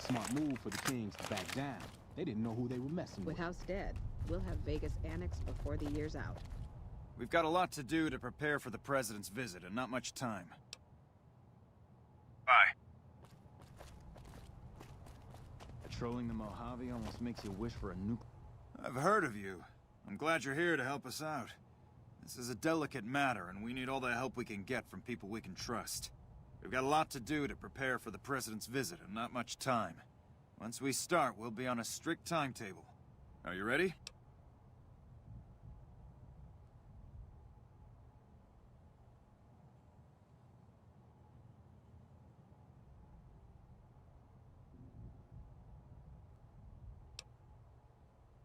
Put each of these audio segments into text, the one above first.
Smart move for the Kings to back down. They didn't know who they were messing with. With House dead, we'll have Vegas annexed before the year's out. We've got a lot to do to prepare for the President's visit, and not much time. Bye. Patrolling the Mojave almost makes you wish for a nuke. I've heard of you. I'm glad you're here to help us out. This is a delicate matter, and we need all the help we can get from people we can trust. We've got a lot to do to prepare for the President's visit, and not much time. Once we start, we'll be on a strict timetable. Are you ready?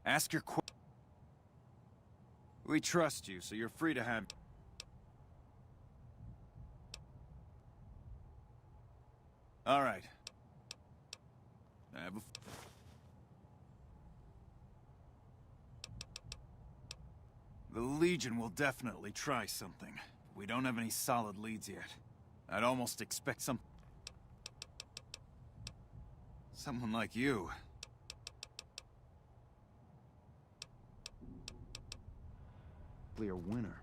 Ask your question. We trust you, so you're free to have... All right. The Legion will definitely try something. We don't have any solid leads yet. I'd almost expect someone like you. Clear winner.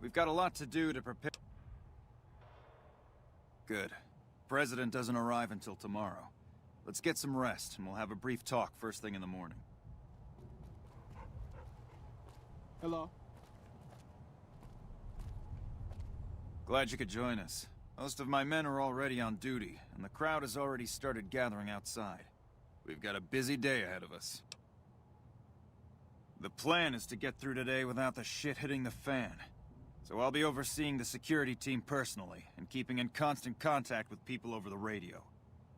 We've got a lot to do to prepare... Good. President doesn't arrive until tomorrow. Let's get some rest, and we'll have a brief talk first thing in the morning. Hello? Glad you could join us. Most of my men are already on duty, and the crowd has already started gathering outside. We've got a busy day ahead of us. The plan is to get through today without the shit hitting the fan. So I'll be overseeing the security team personally, and keeping in constant contact with people over the radio.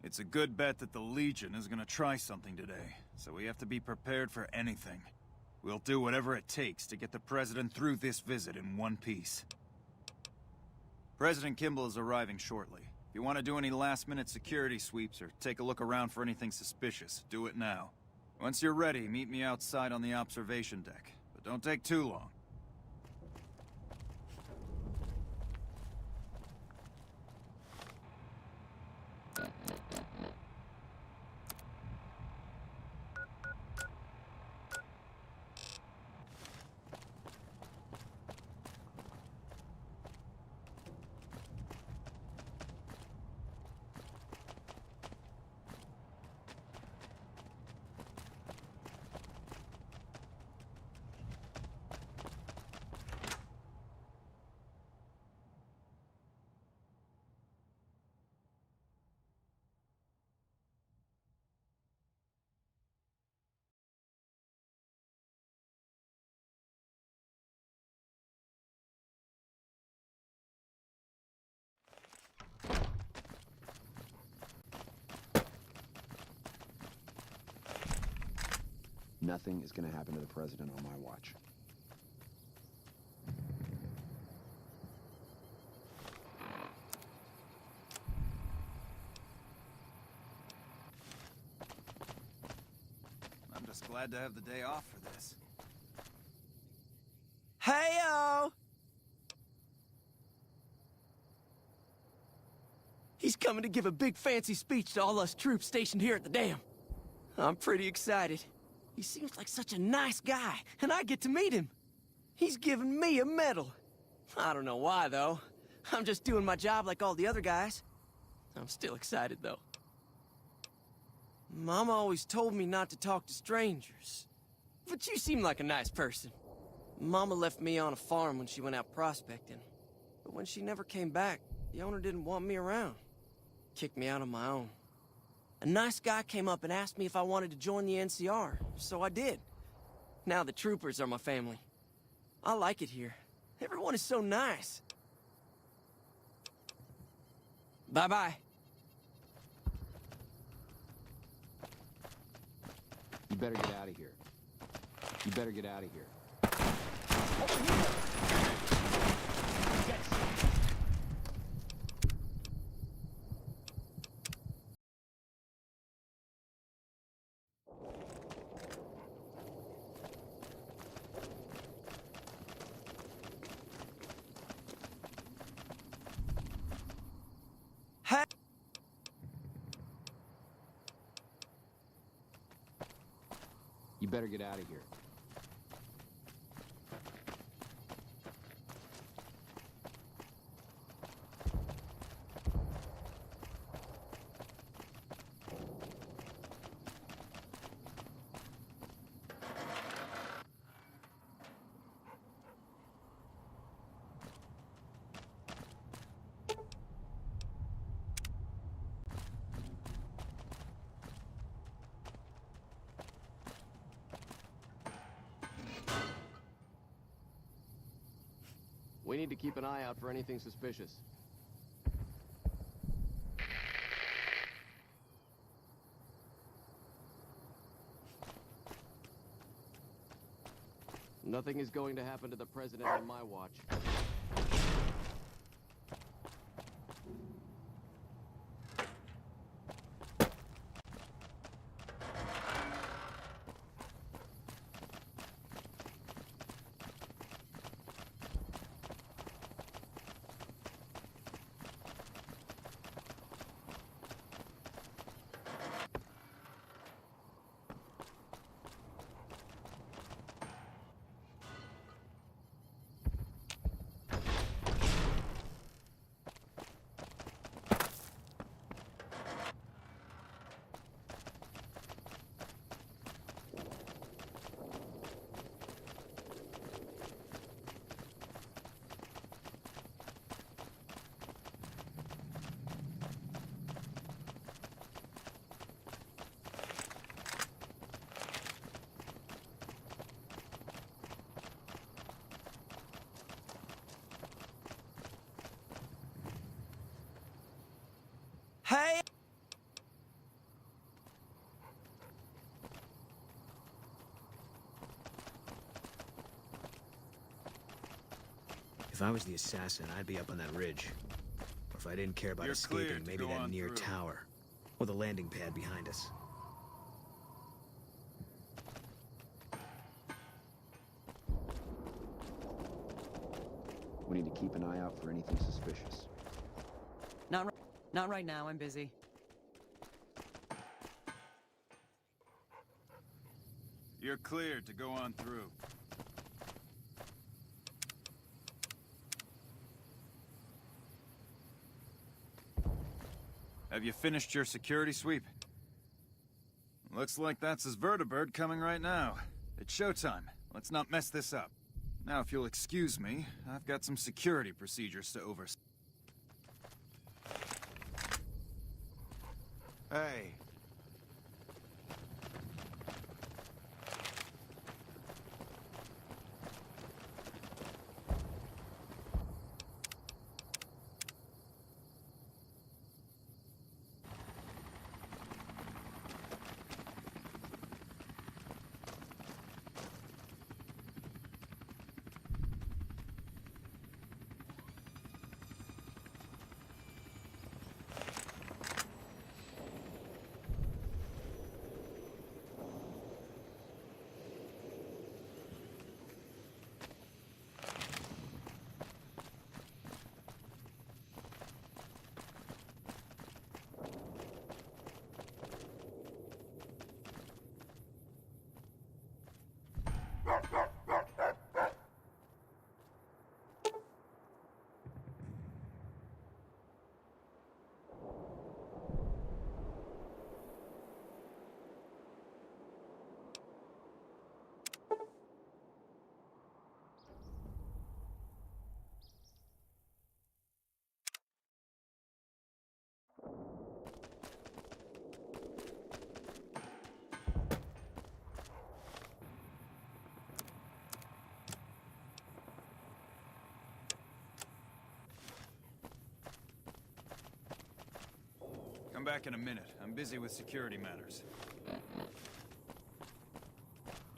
It's a good bet that the Legion is gonna try something today, so we have to be prepared for anything. We'll do whatever it takes to get the President through this visit in one piece. President Kimball is arriving shortly. If you want to do any last-minute security sweeps or take a look around for anything suspicious, do it now. Once you're ready, meet me outside on the observation deck, but don't take too long. Nothing is going to happen to the President on my watch. I'm just glad to have the day off for this. Hey-o! He's coming to give a big fancy speech to all us troops stationed here at the dam. I'm pretty excited. He seems like such a nice guy, and I get to meet him. He's giving me a medal. I don't know why, though. I'm just doing my job like all the other guys. I'm still excited, though. Mama always told me not to talk to strangers. But you seem like a nice person. Mama left me on a farm when she went out prospecting. But when she never came back, the owner didn't want me around. Kicked me out on my own. A nice guy came up and asked me if I wanted to join the NCR, so I did. Now the troopers are my family. I like it here. Everyone is so nice. Bye-bye. You better get out of here. You better get out of here. Hey! You better get out of here. We need to keep an eye out for anything suspicious. Nothing is going to happen to the president on my watch. Hey! If I was the assassin, I'd be up on that ridge. Or if I didn't care about You're cleared escaping, to maybe go that on near through. tower. Or the landing pad behind us. We need to keep an eye out for anything suspicious. Not right now, I'm busy. You're cleared to go on through. Have you finished your security sweep? Looks like that's his vertibird coming right now. It's showtime. Let's not mess this up. Now, if you'll excuse me, I've got some security procedures to oversee. Hey. Come back in a minute. I'm busy with security matters.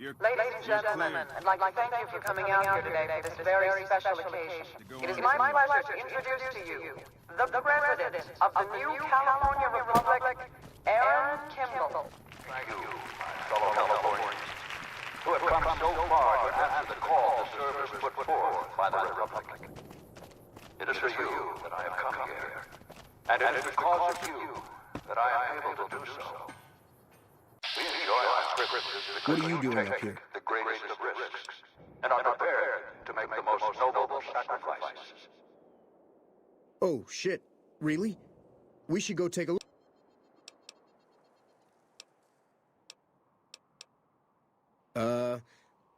Ladies and gentlemen, I'd like to thank you for coming out here today for this very special occasion. It is my pleasure to introduce to you the President of the new California Republic, Aaron Kimball. Thank you, fellow Californians, who have come so far to answer the call to service put forth by the Republic. It is for you that I have come here, and it is because of you that I am able to do so. We enjoy our privileges because What are you doing up take here? the greatest of risks, and are prepared to make the most noble sacrifices. Oh, shit. Really? We should go take a look.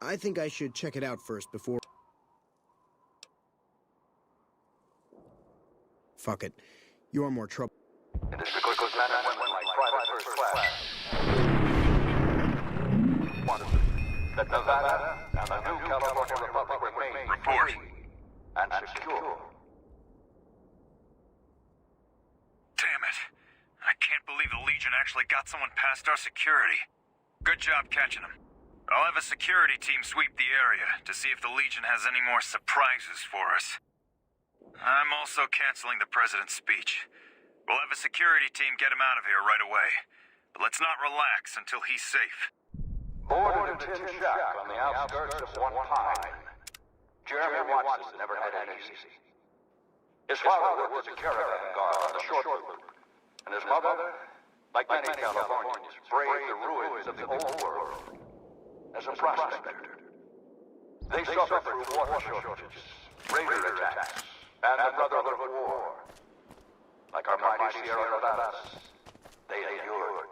I think I should check it out first before... Fuck it. You're more trouble. It is because men and women like private first class wanted that Nevada and the new California Republic remain free and secure. Damn it. I can't believe the Legion actually got someone past our security. Good job catching him. I'll have a security team sweep the area to see if the Legion has any more surprises for us. I'm also canceling the President's speech. We'll have a security team get him out of here right away. But let's not relax until he's safe. Born in a tin shack on the outskirts of one pine, Jeremy Watson never had it easy. His father worked as a caravan guard on the short loop, and his mother, like many Californians, braved the ruins of the old world as a prospector. They suffered through water shortages, raider attacks, and the Brotherhood War. Like our mighty Sierra Nevadas, they endured.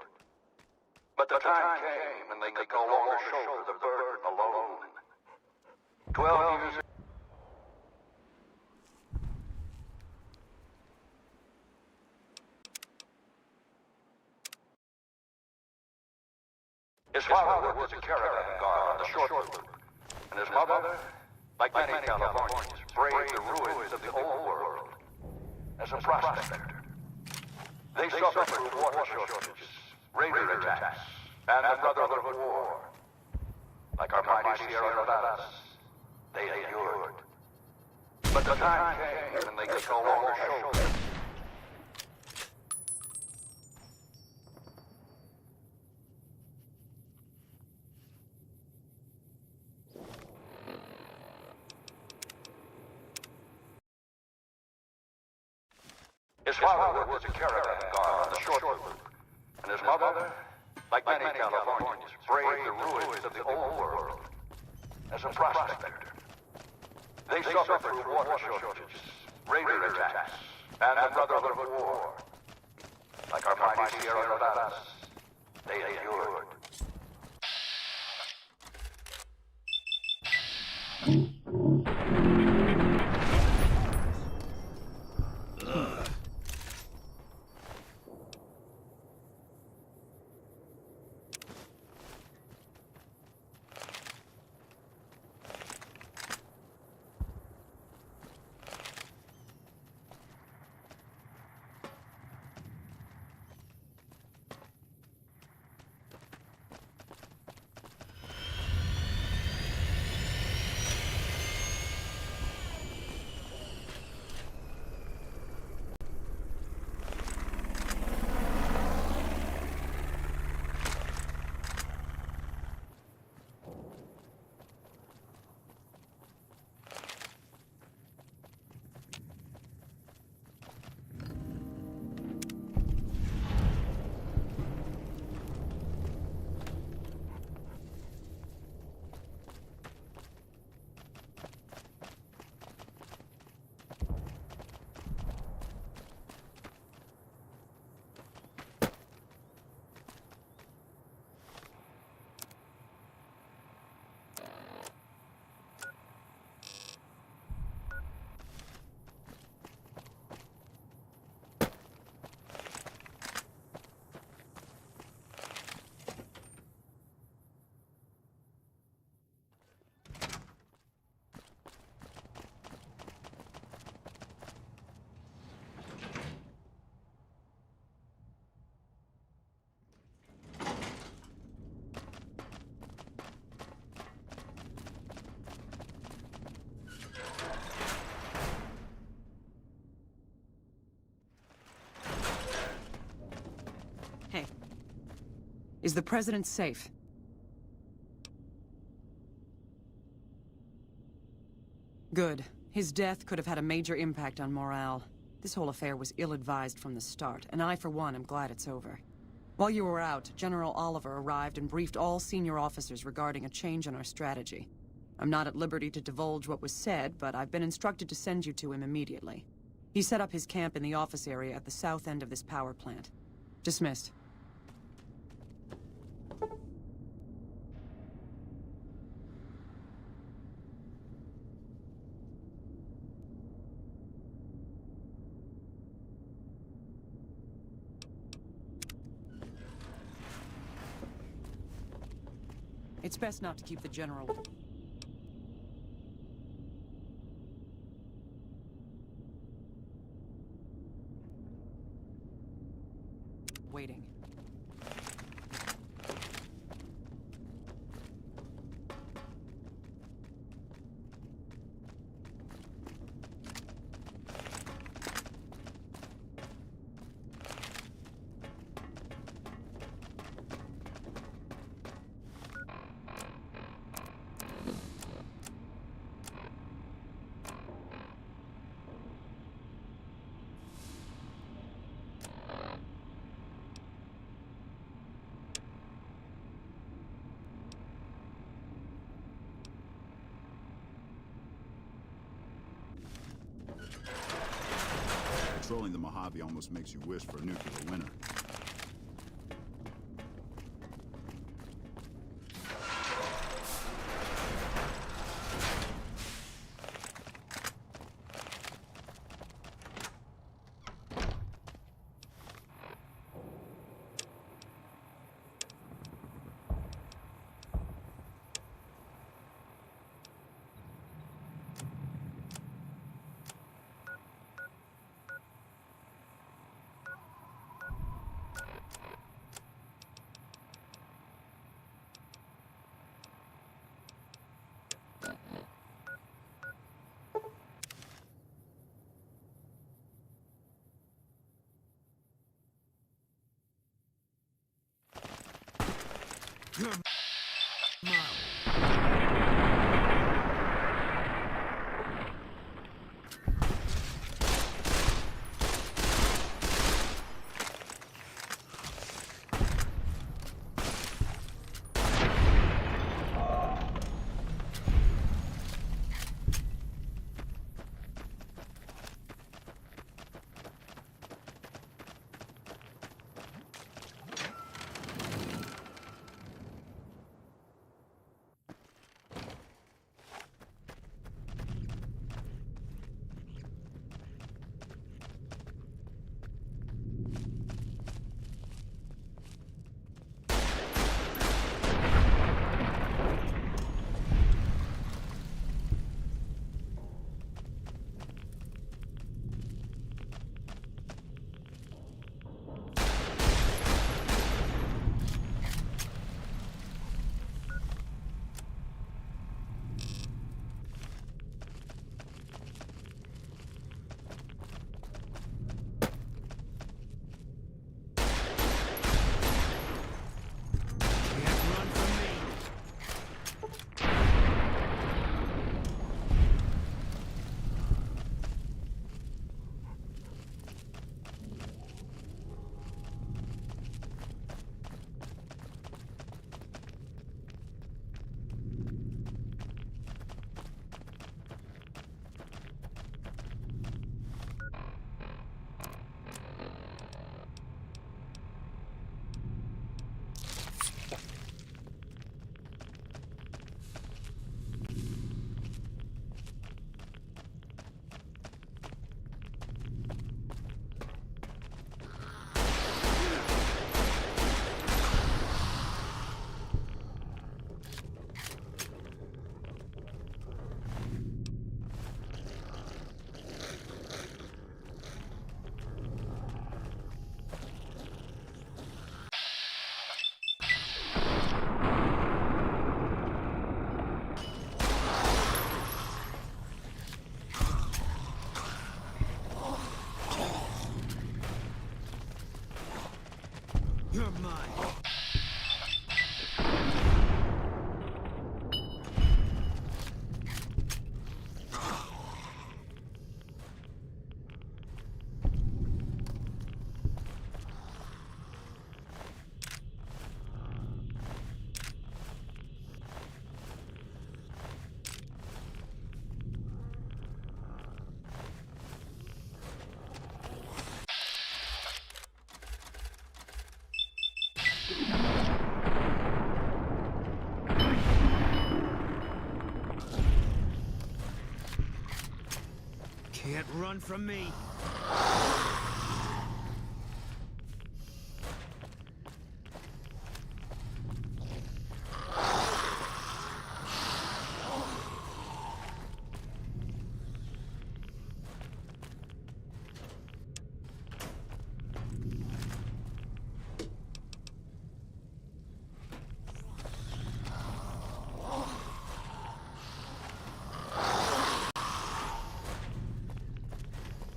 But the time came when they could no longer shoulder the burden alone. 12 years ago, his father worked as a caravan guard on the short loop, and his mother, like many Californians, braved the ruins of the old world as a prospector. They suffered through water shortages, raider attacks, and the Brotherhood War. Like our mighty Sierra Nevadas, they endured. But the time came when they could no longer shoulder. His father worked as a caravan guard on the short loop, and his mother, like many Californians, braved the ruins of the old world as a prospector. They suffered through water shortages, raider attacks, and the Brotherhood War. Like our mighty Sierra Nevadas, they endured. Is the president safe? Good. His death could have had a major impact on morale. This whole affair was ill-advised from the start, and I, for one, am glad it's over. While you were out, General Oliver arrived and briefed all senior officers regarding a change in our strategy. I'm not at liberty to divulge what was said, but I've been instructed to send you to him immediately. He set up his camp in the office area at the south end of this power plant. Dismissed. It's best not to keep the general waiting. Controlling the Mojave almost makes you wish for a nuclear winter. Can't run from me.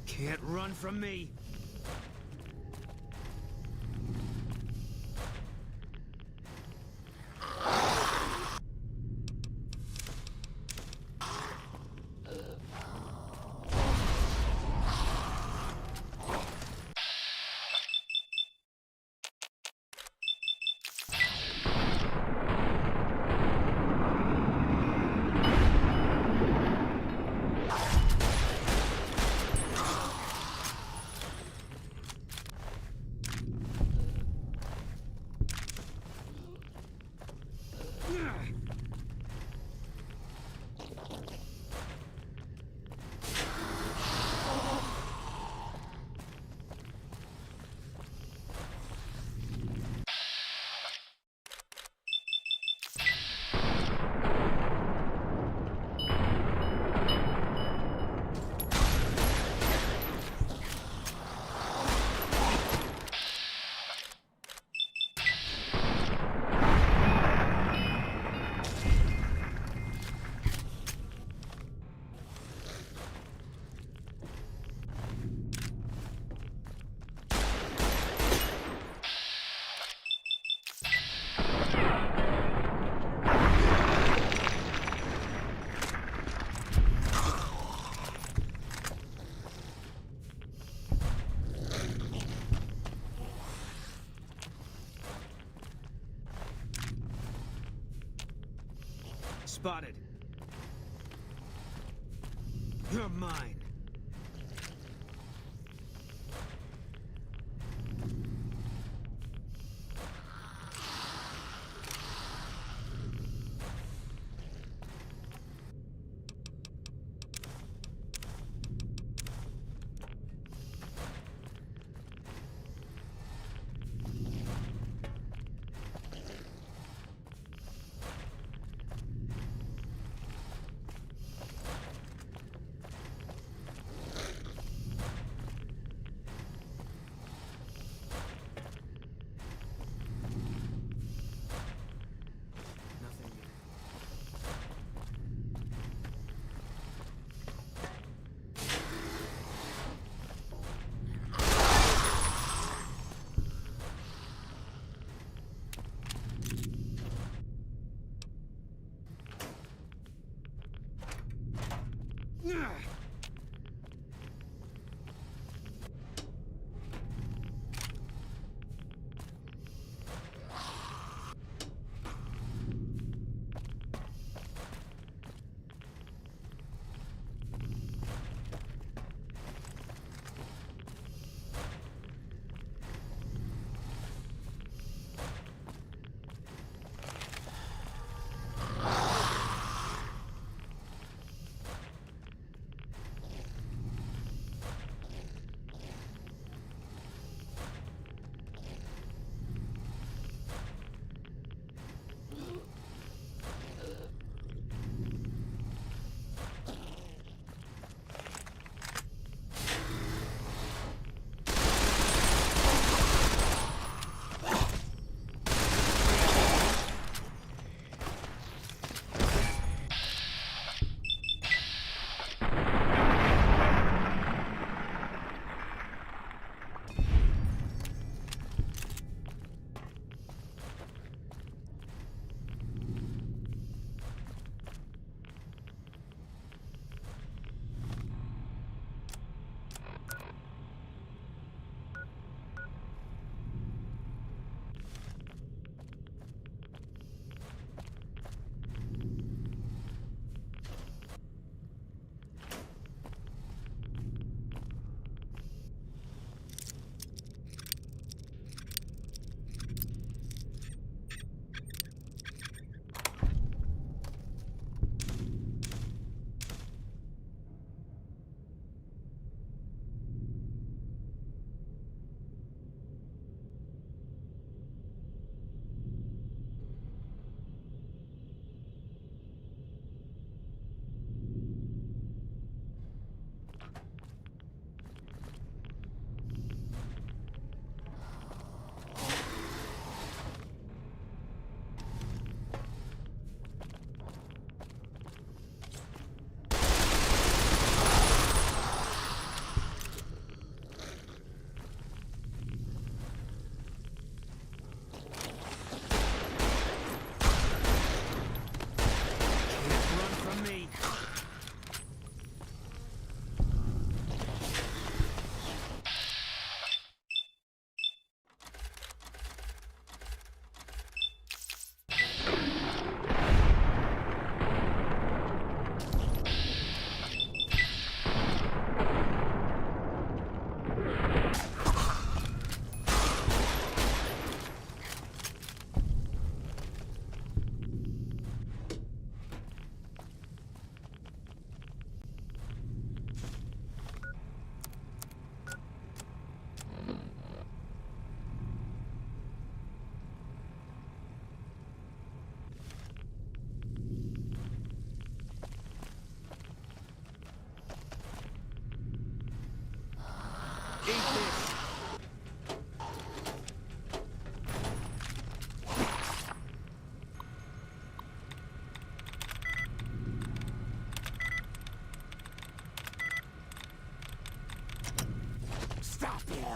Can't run from me. Spotted. You're mine.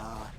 Lord.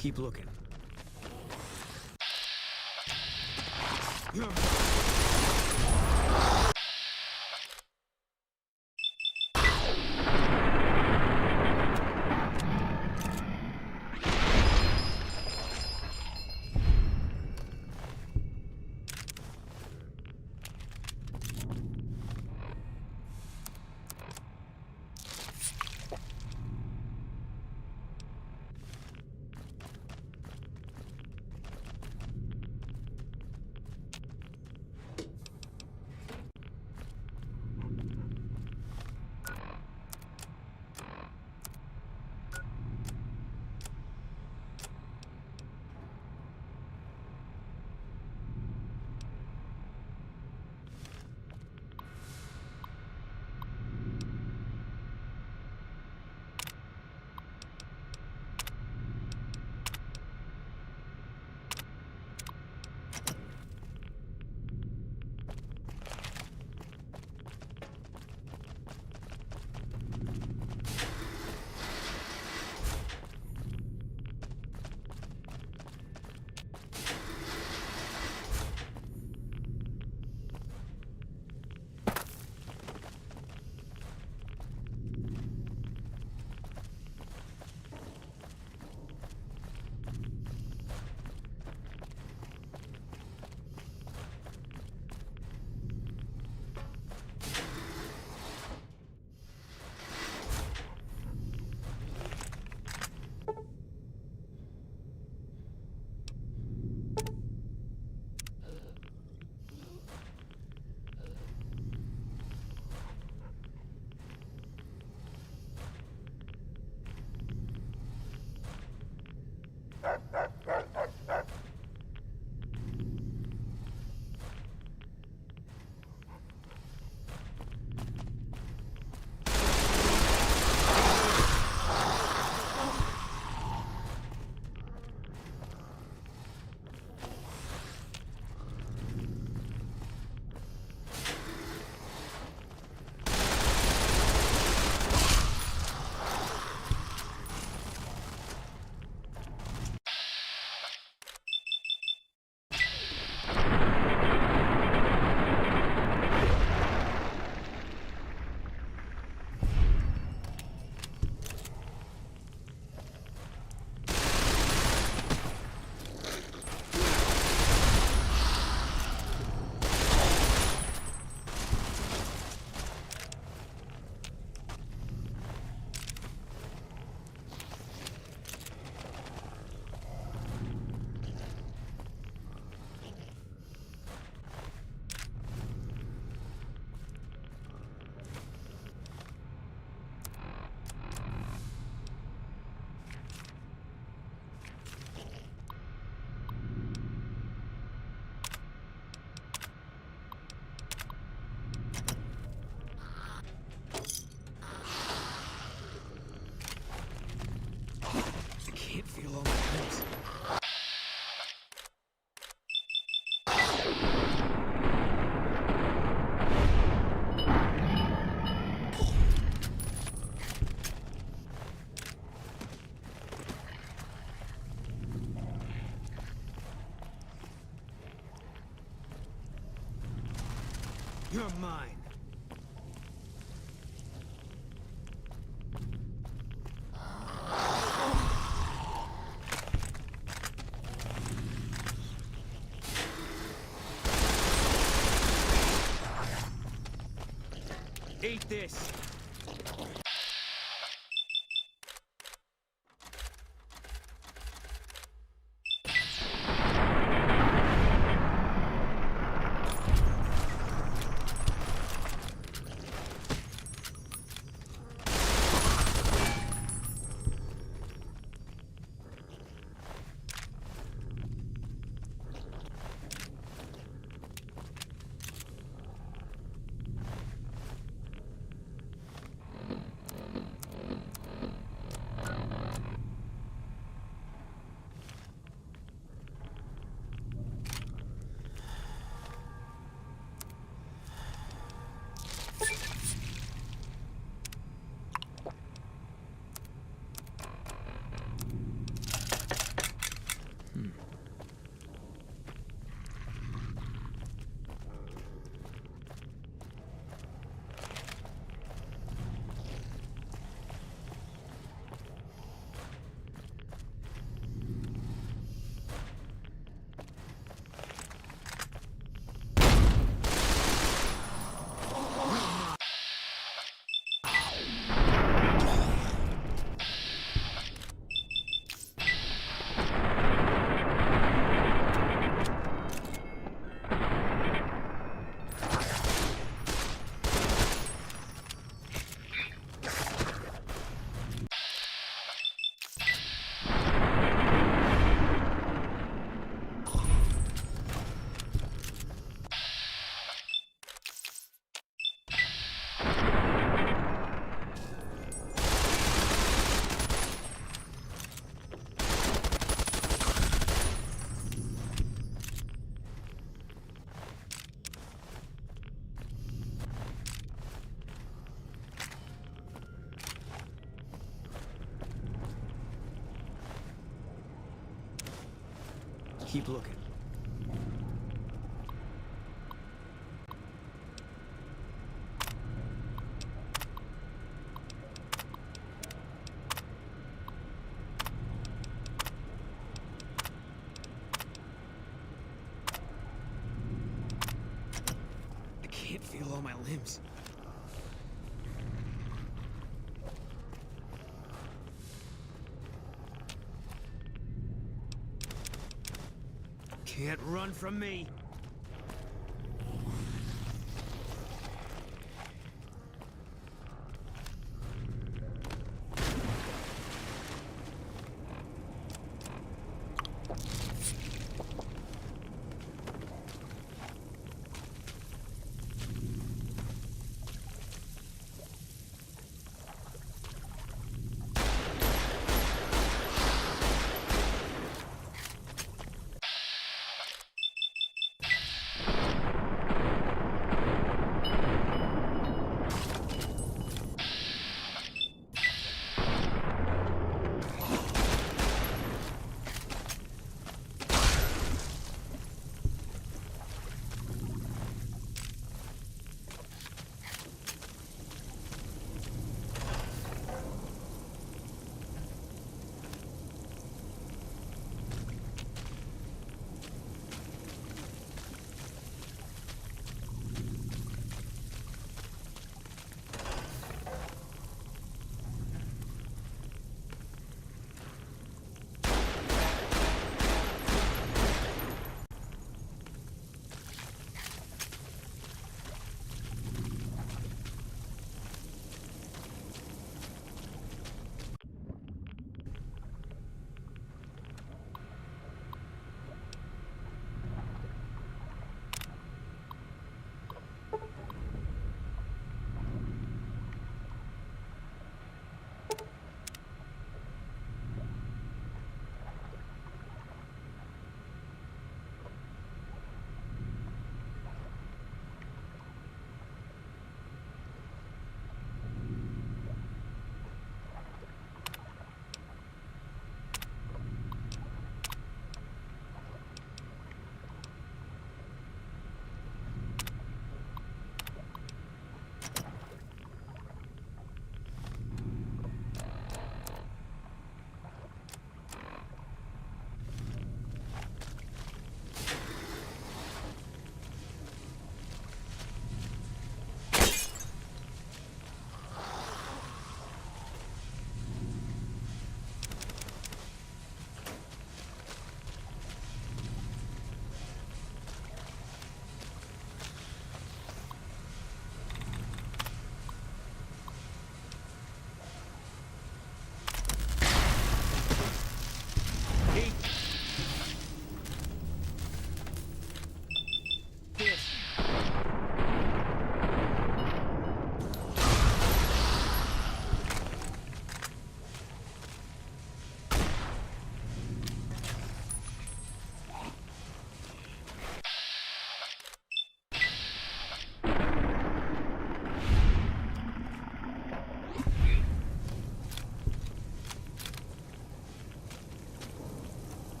Keep looking. You're mine. Eat this. Keep looking. I can't feel all my limbs. Can't run from me.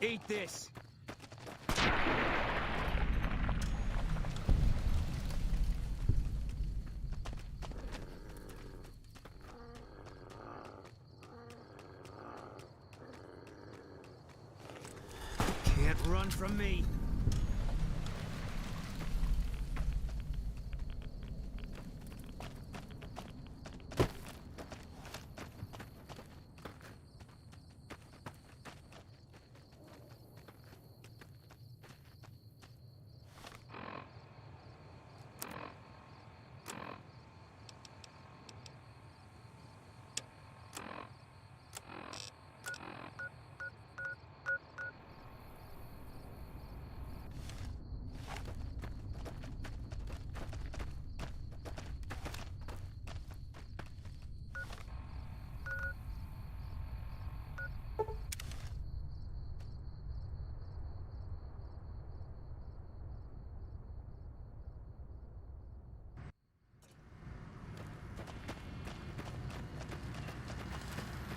Eat this! Can't run from me!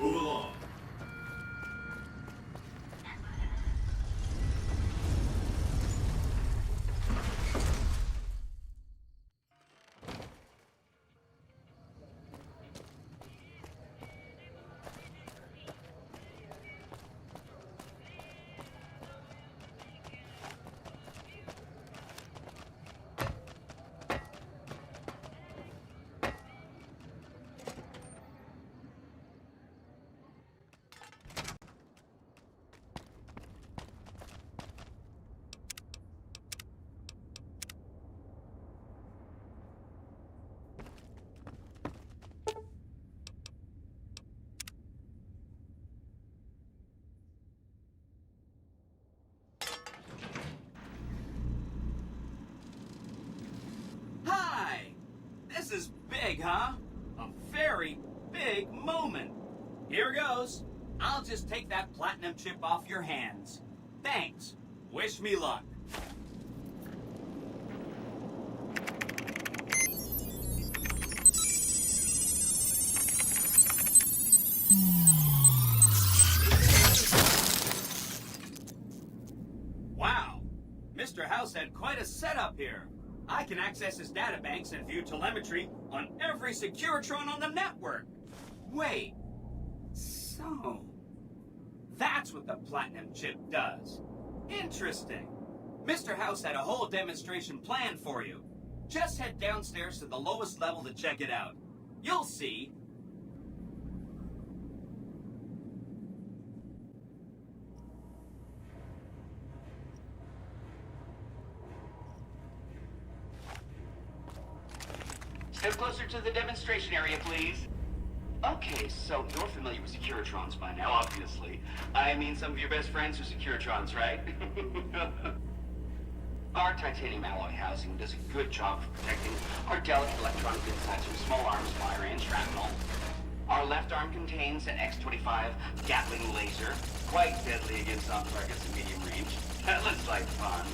Move along. This is big, huh? A very big moment. Here goes. I'll just take that platinum chip off your hands. Thanks. Wish me luck. Wow. Mr. House had quite a setup here. I can access his databanks and view telemetry on every Securitron on the network. Wait. So, that's what the platinum chip does. Interesting. Mr. House had a whole demonstration planned for you. Just head downstairs to the lowest level to check it out. You'll see. Step closer to the demonstration area, please. Okay, so you're familiar with Securitrons by now, obviously. I mean, some of your best friends are Securitrons, right? Our titanium alloy housing does a good job of protecting our delicate electronic insides from small arms fire and shrapnel. Our left arm contains an X-25 Gatling laser, quite deadly against soft targets in medium range. That looks like fun.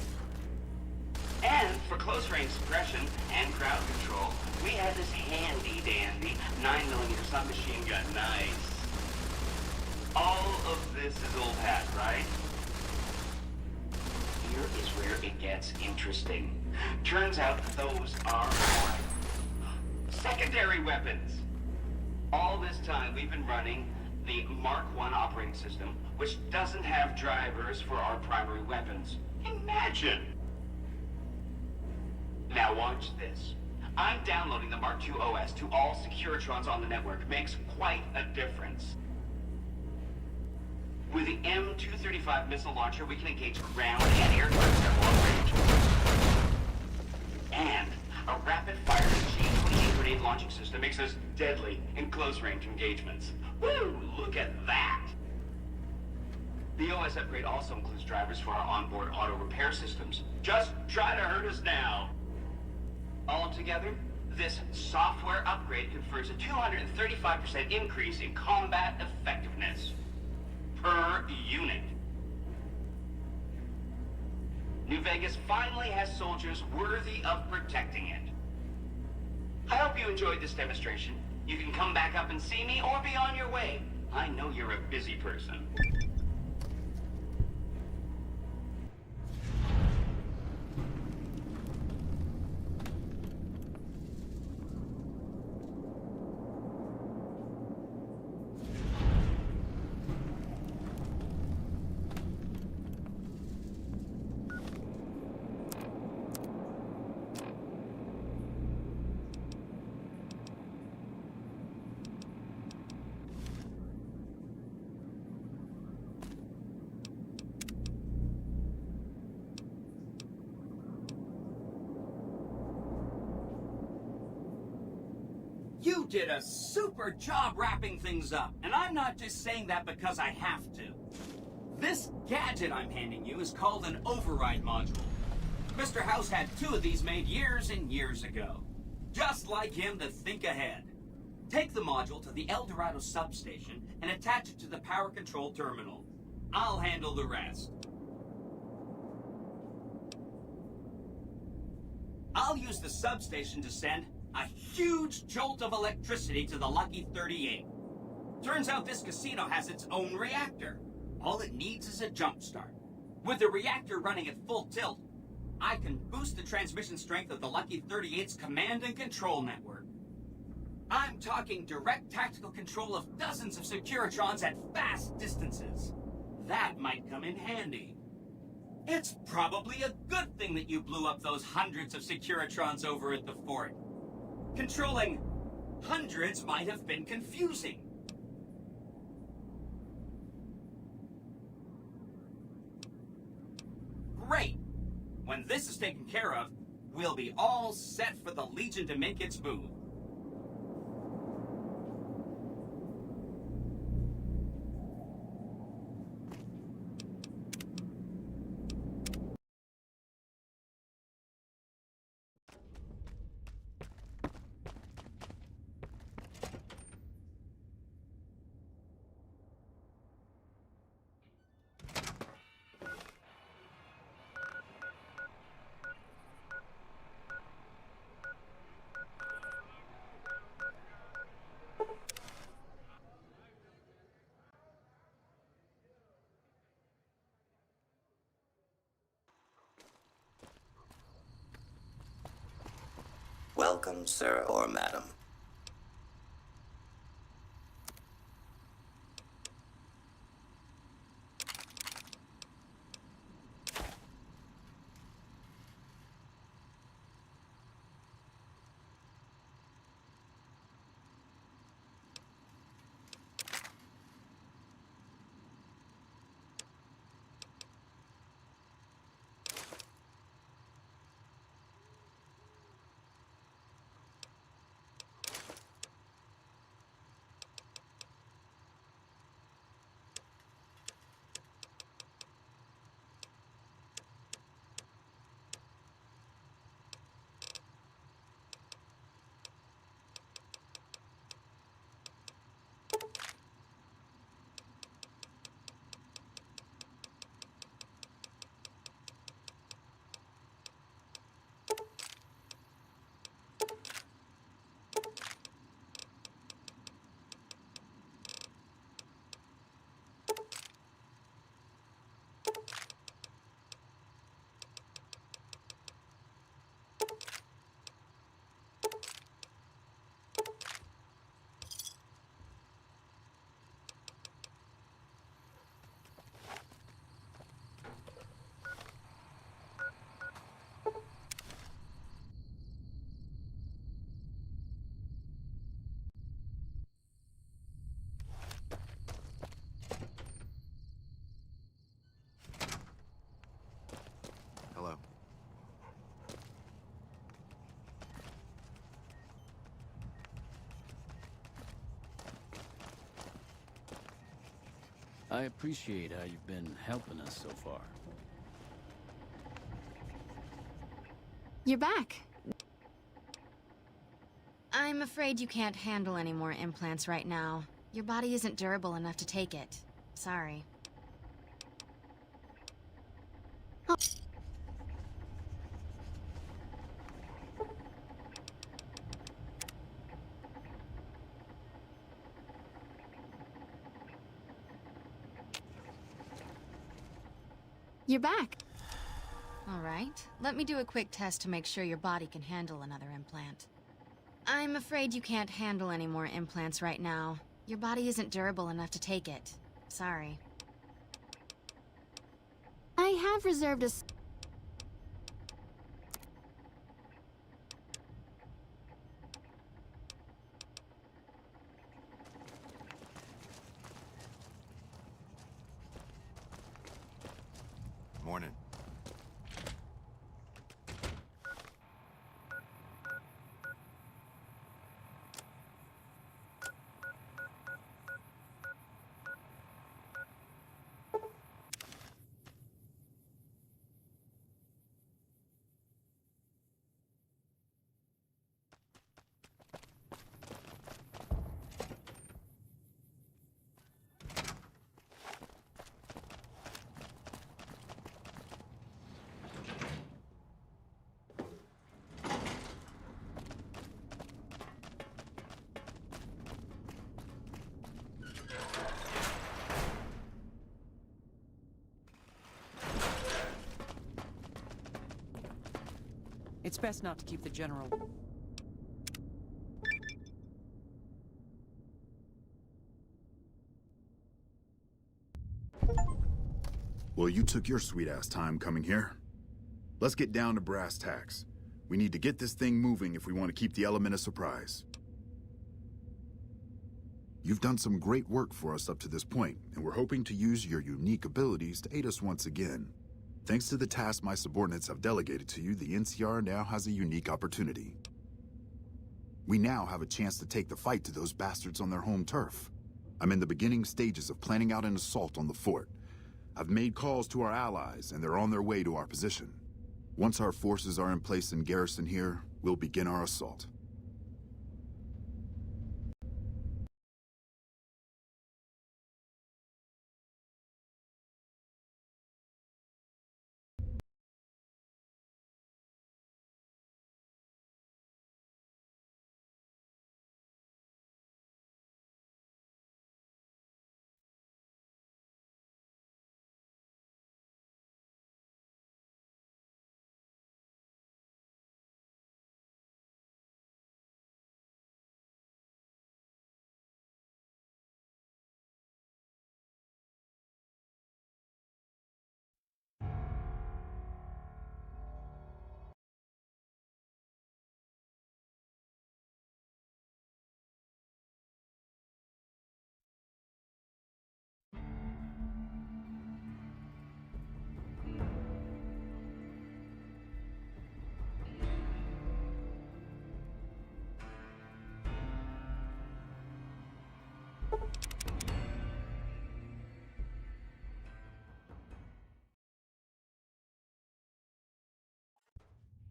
And for close-range suppression and crowd control, we have this handy-dandy 9mm submachine gun. Nice. All of this is old hat, right? Here is where it gets interesting. Turns out those are our secondary weapons. All this time we've been running the Mark I operating system, which doesn't have drivers for our primary weapons. Imagine! Now watch this. I'm downloading the Mark II OS to all Securitrons on the network. Makes quite a difference. With the M235 missile launcher, we can engage ground and air targets at long range. And a rapid-fire G28 grenade launching system makes us deadly in close-range engagements. Woo! Look at that! The OS upgrade also includes drivers for our onboard auto repair systems. Just try to hurt us now. Altogether, this software upgrade confers a 235% increase in combat effectiveness per unit. New Vegas finally has soldiers worthy of protecting it. I hope you enjoyed this demonstration. You can come back up and see me or be on your way. I know you're a busy person. did a super job wrapping things up, and I'm not just saying that because I have to. This gadget I'm handing you is called an override module. Mr. House had 2 of these made years and years ago. Just like him to think ahead. Take the module to the El Dorado substation and attach it to the power control terminal. I'll handle the rest. I'll use the substation to send a huge jolt of electricity to the Lucky 38. Turns out this casino has its own reactor. All it needs is a jump start. With the reactor running at full tilt, I can boost the transmission strength of the Lucky 38's command and control network. I'm talking direct tactical control of dozens of Securitrons at vast distances. That might come in handy. It's probably a good thing that you blew up those hundreds of Securitrons over at the fort. Controlling hundreds might have been confusing. Great! When this is taken care of, we'll be all set for the Legion to make its move. Welcome, sir or madam. Hello. I appreciate how you've been helping us so far. You're back. I'm afraid you can't handle any more implants right now. Your body isn't durable enough to take it. Sorry. Oh. You're back. All right. Let me do a quick test to make sure your body can handle another implant. I'm afraid you can't handle any more implants right now. Your body isn't durable enough to take it. Sorry. I have reserved a... Morning. It's best not to keep the General... Well, you took your sweet-ass time coming here. Let's get down to brass tacks. We need to get this thing moving if we want to keep the element of surprise. You've done some great work for us up to this point, and we're hoping to use your unique abilities to aid us once again. Thanks to the task my subordinates have delegated to you, the NCR now has a unique opportunity. We now have a chance to take the fight to those bastards on their home turf. I'm in the beginning stages of planning out an assault on the fort. I've made calls to our allies, and they're on their way to our position. Once our forces are in place in garrison here, we'll begin our assault.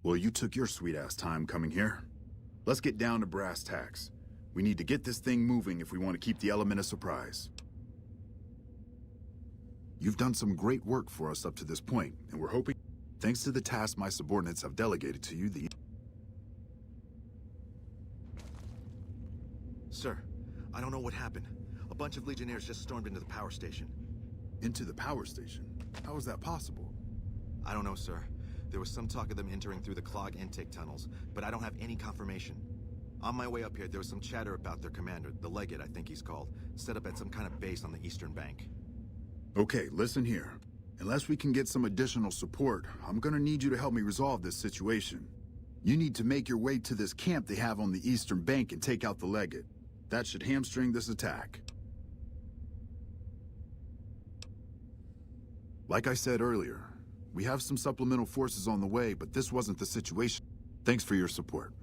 Well, you took your sweet-ass time coming here. Let's get down to brass tacks. We need to get this thing moving if we want to keep the element of surprise. You've done some great work for us up to this point, and we're hoping... Thanks to the task my subordinates have delegated to you, the... Sir, I don't know what happened. A bunch of Legionnaires just stormed into the power station. Into the power station? How is that possible? I don't know, sir. There was some talk of them entering through the clog intake tunnels, but I don't have any confirmation. On my way up here, there was some chatter about their commander, the Legate I think he's called, set up at some kind of base on the eastern bank. Okay, listen here. Unless we can get some additional support, I'm gonna need you to help me resolve this situation. You need to make your way to this camp they have on the eastern bank and take out the Legate. That should hamstring this attack. Like I said earlier, we have some supplemental forces on the way, but this wasn't the situation. Thanks for your support.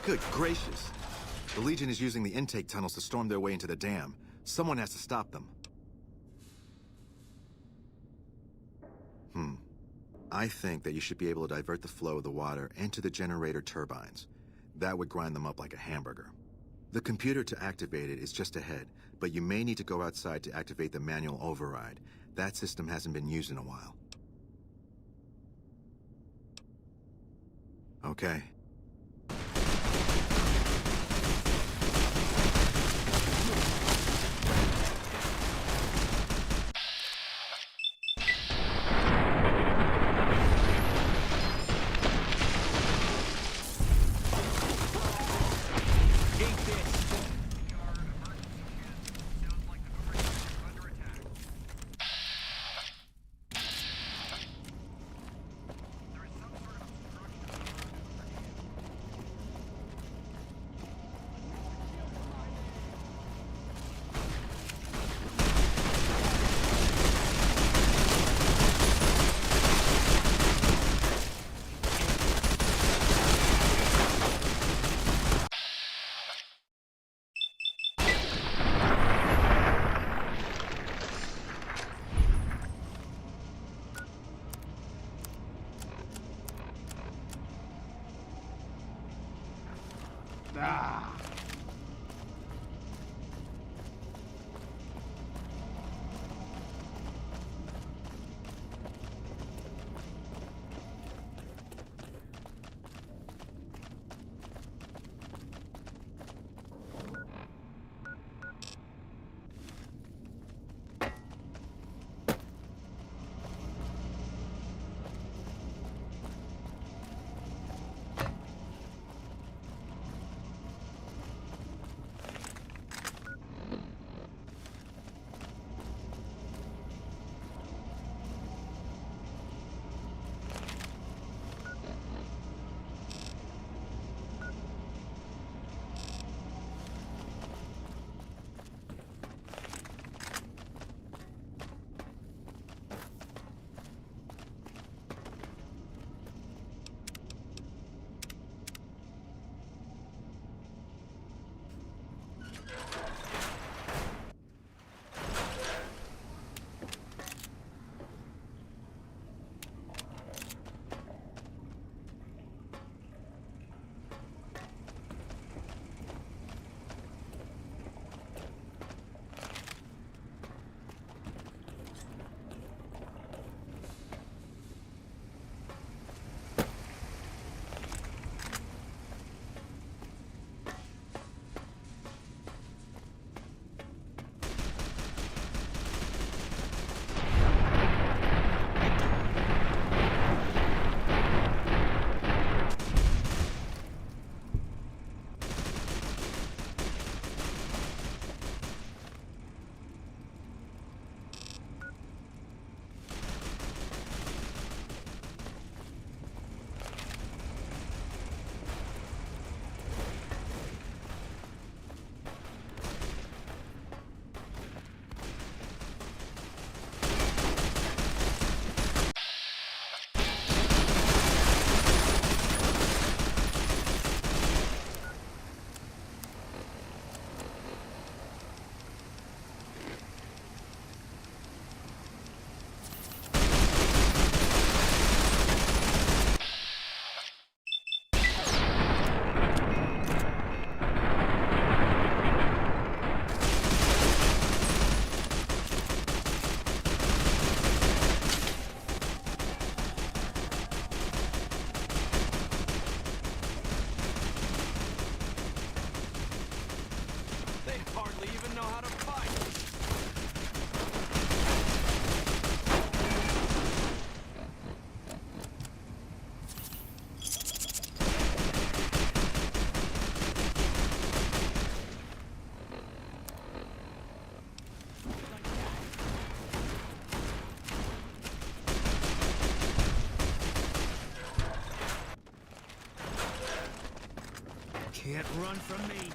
Good gracious. The Legion is using the intake tunnels to storm their way into the dam. Someone has to stop them. I think that you should be able to divert the flow of the water into the generator turbines. That would grind them up like a hamburger. The computer to activate it is just ahead, but you may need to go outside to activate the manual override. That system hasn't been used in a while. Okay. Run from me.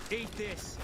Eat this!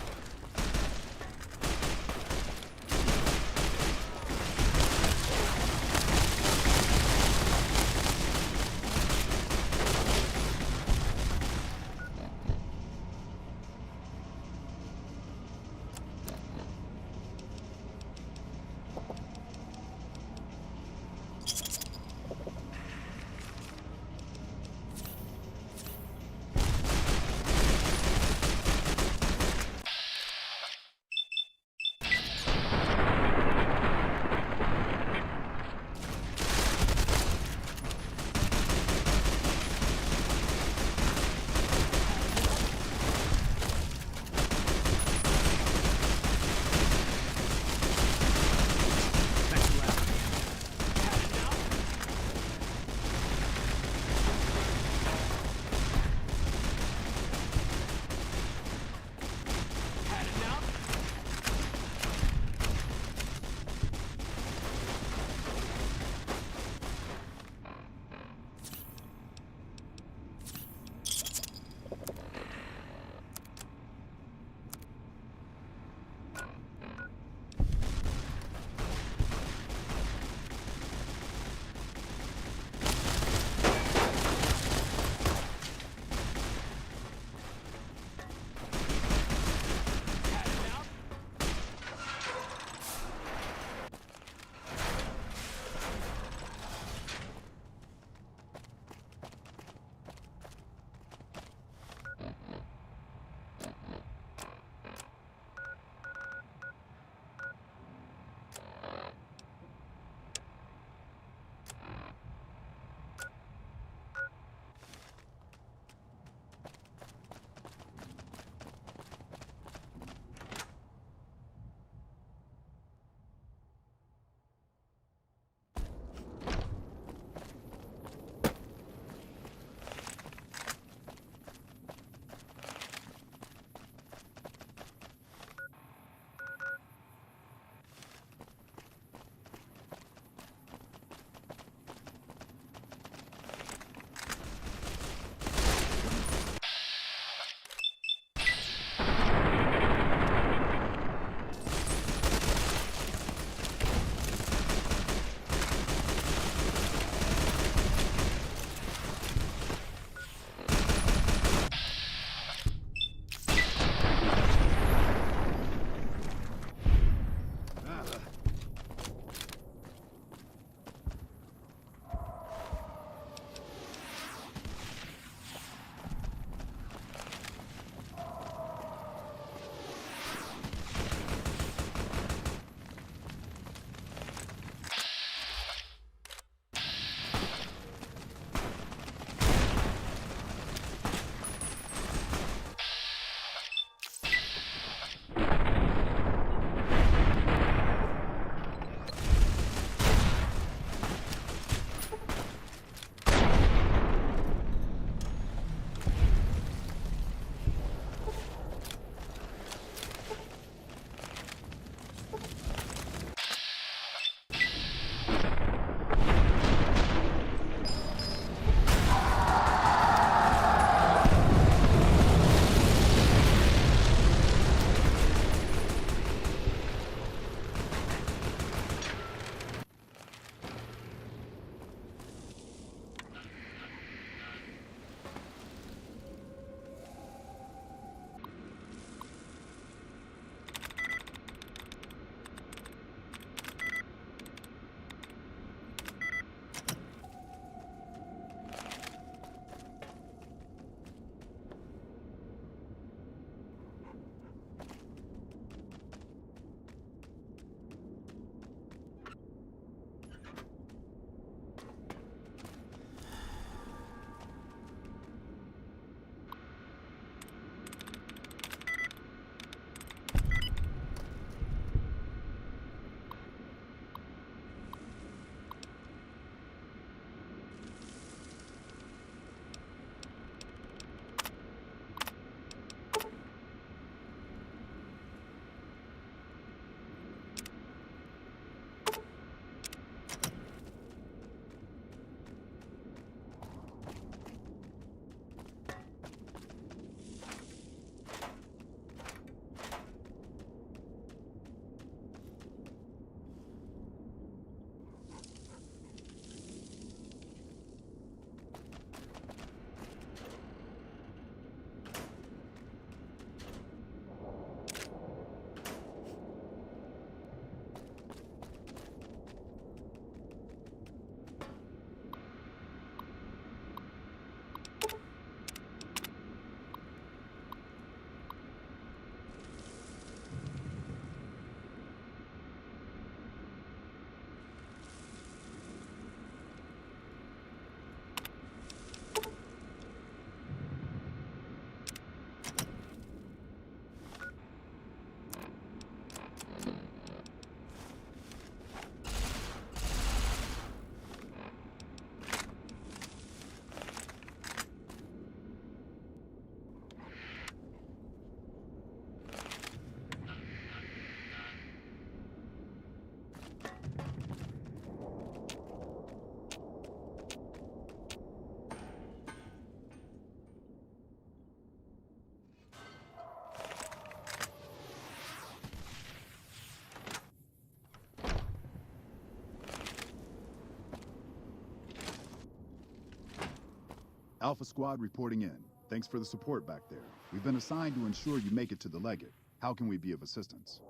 Alpha Squad reporting in. Thanks for the support back there. We've been assigned to ensure you make it to the Legate. How can we be of assistance?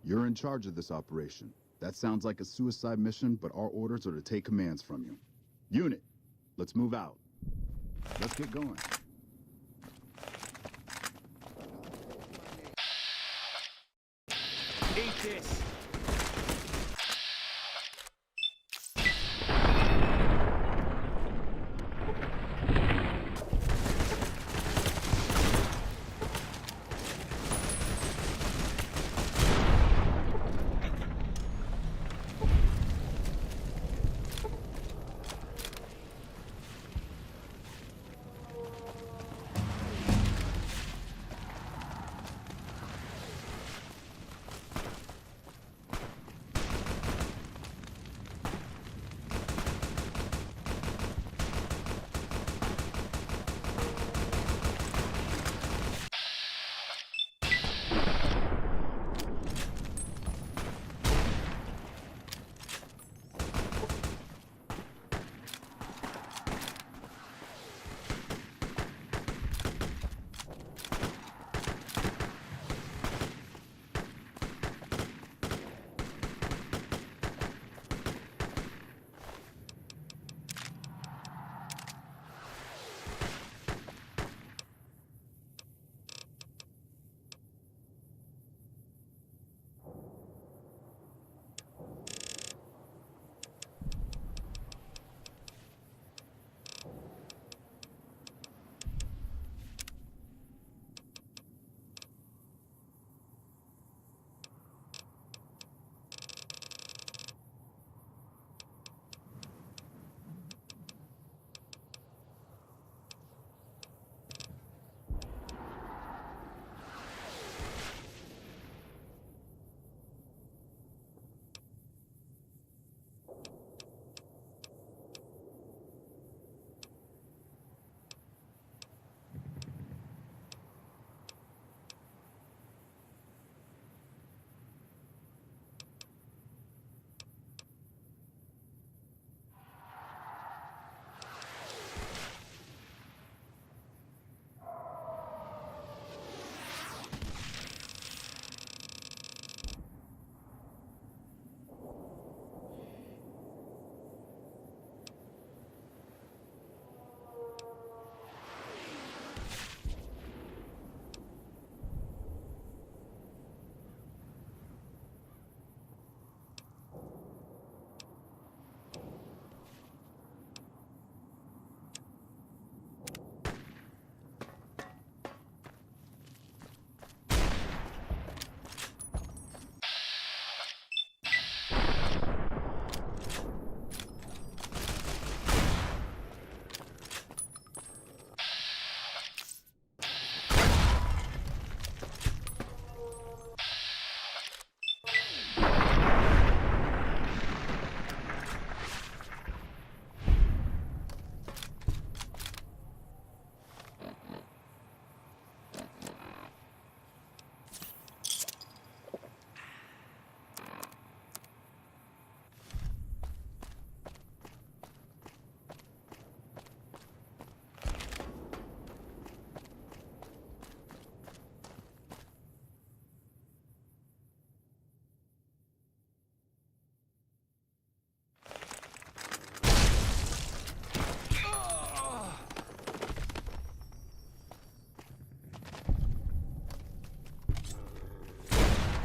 You're in charge of this operation. That sounds like a suicide mission, but our orders are to take commands from you. Unit, let's move out. Let's get going. Eat this!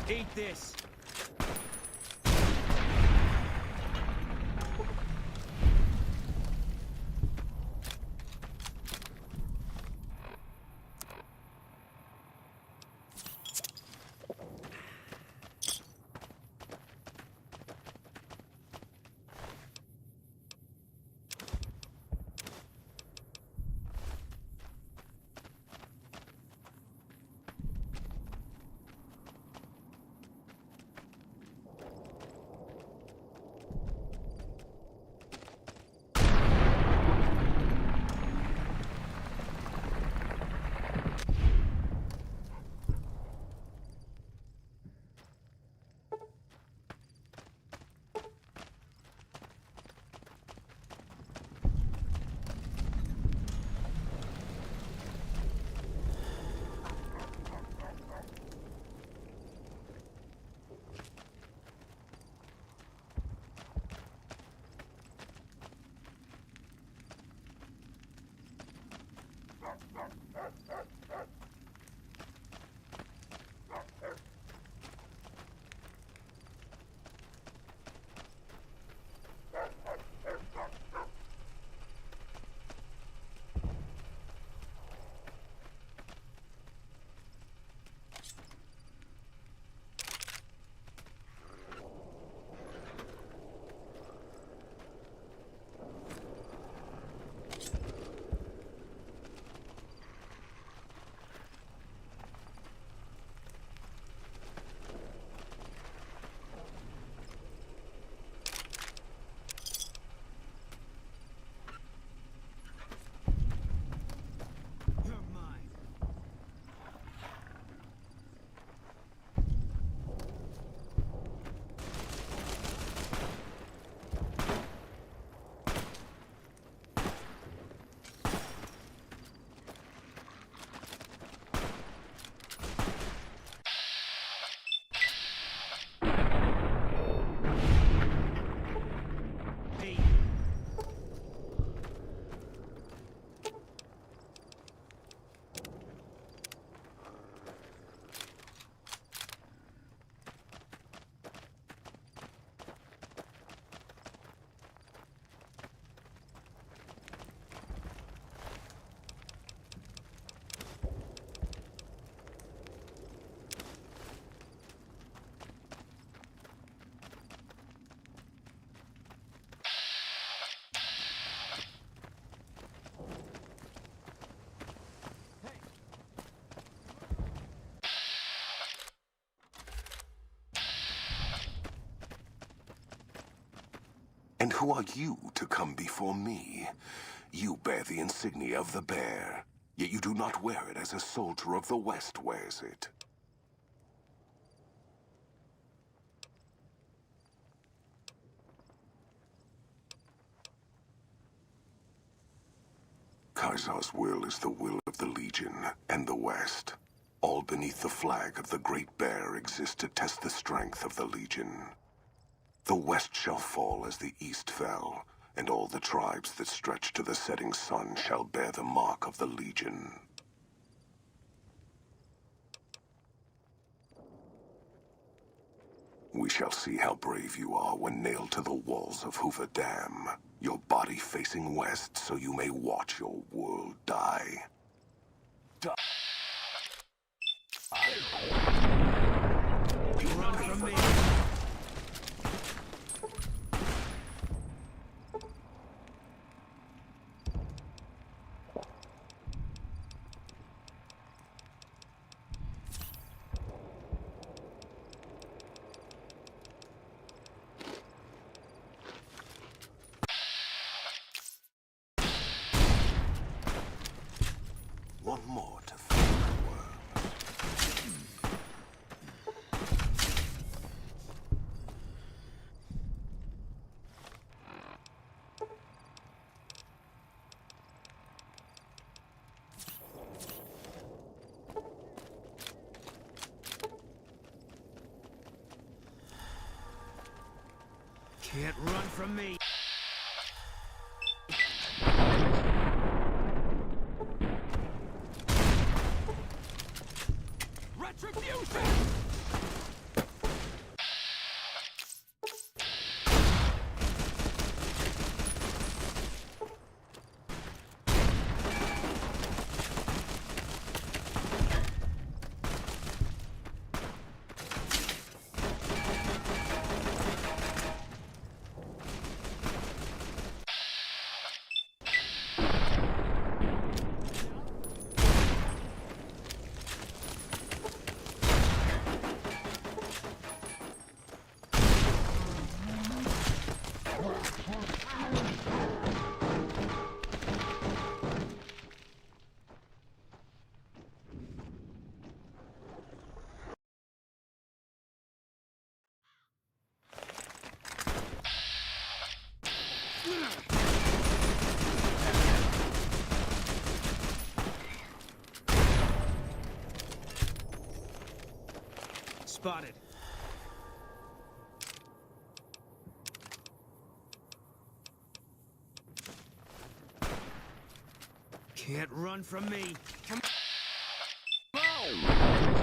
Eat this! who are you to come before me? You bear the insignia of the bear, yet you do not wear it as a soldier of the West wears it. Kaisar's will is the will of the Legion and the West. All beneath the flag of the Great Bear exists to test the strength of the Legion. The West shall fall as the East fell, and all the tribes that stretch to the setting sun shall bear the mark of the Legion. We shall see how brave you are when nailed to the walls of Hoover Dam, your body facing west so you may watch your world die. You run from me. One more to fill the worm. Can't run from me. Retribution! Spotted. Can't run from me. Come on!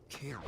Can't.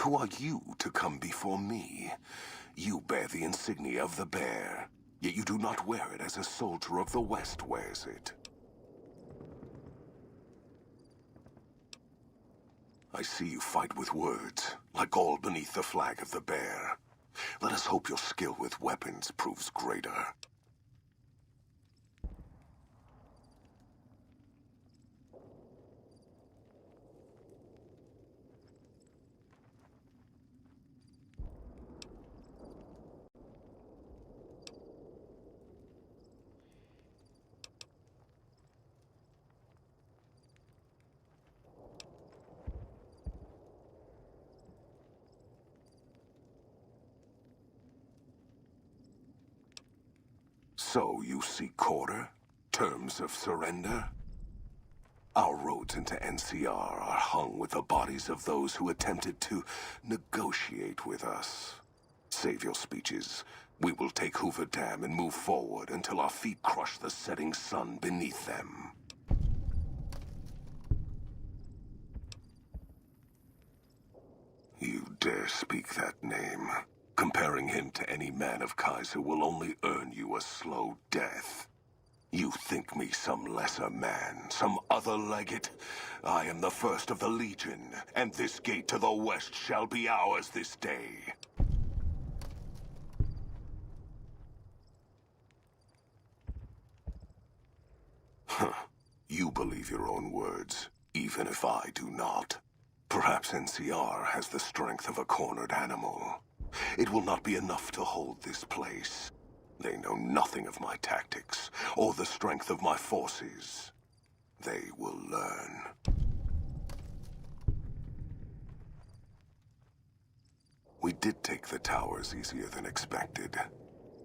who are you to come before me? You bear the insignia of the bear, yet you do not wear it as a soldier of the West wears it. I see you fight with words, like all beneath the flag of the bear. Let us hope your skill with weapons proves greater. So you seek quarter? Terms of surrender? Our roads into NCR are hung with the bodies of those who attempted to negotiate with us. Save your speeches. We will take Hoover Dam and move forward until our feet crush the setting sun beneath them. You dare speak that name. Comparing him to any man of Kaiser will only earn you a slow death. You think me some lesser man, some other legate? I am the first of the Legion, and this gate to the west shall be ours this day. Huh. You believe your own words, even if I do not. Perhaps NCR has the strength of a cornered animal. It will not be enough to hold this place. They know nothing of my tactics, or the strength of my forces. They will learn. We did take the towers easier than expected.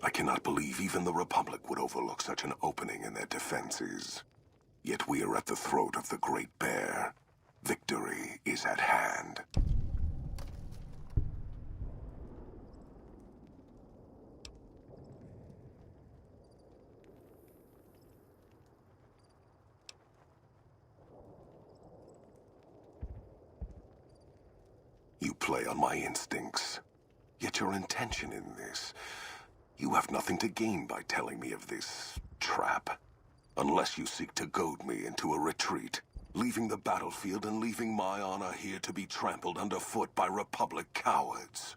I cannot believe even the Republic would overlook such an opening in their defenses. Yet we are at the throat of the Great Bear. Victory is at hand. You play on my instincts. Yet your intention in this... You have nothing to gain by telling me of this trap. Unless you seek to goad me into a retreat, leaving the battlefield and leaving my honor here to be trampled underfoot by Republic cowards.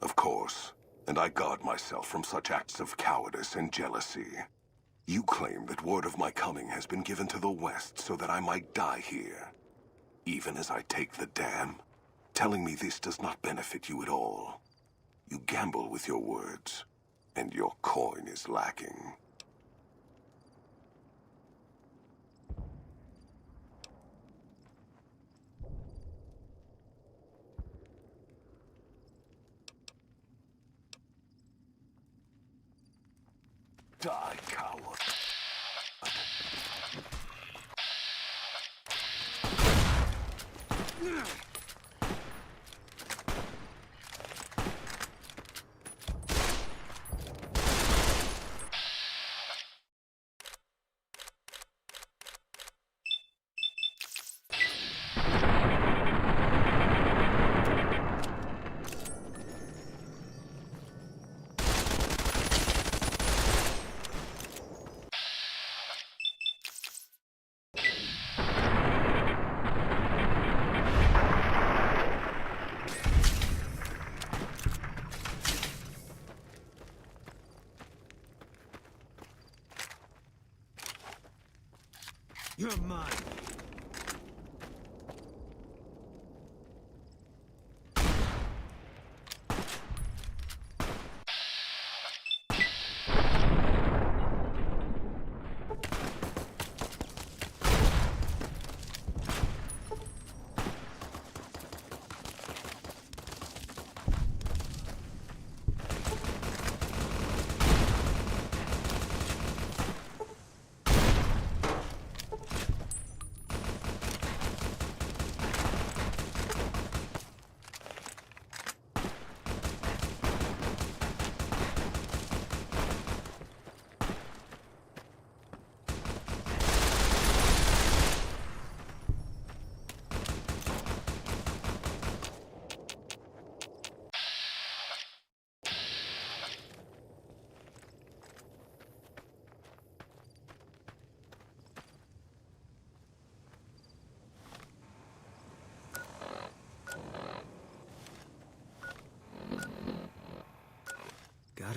Of course, and I guard myself from such acts of cowardice and jealousy. You claim that word of my coming has been given to the West so that I might die here. Even as I take the dam, telling me this does not benefit you at all. You gamble with your words, and your coin is lacking. Die, coward. You're mine.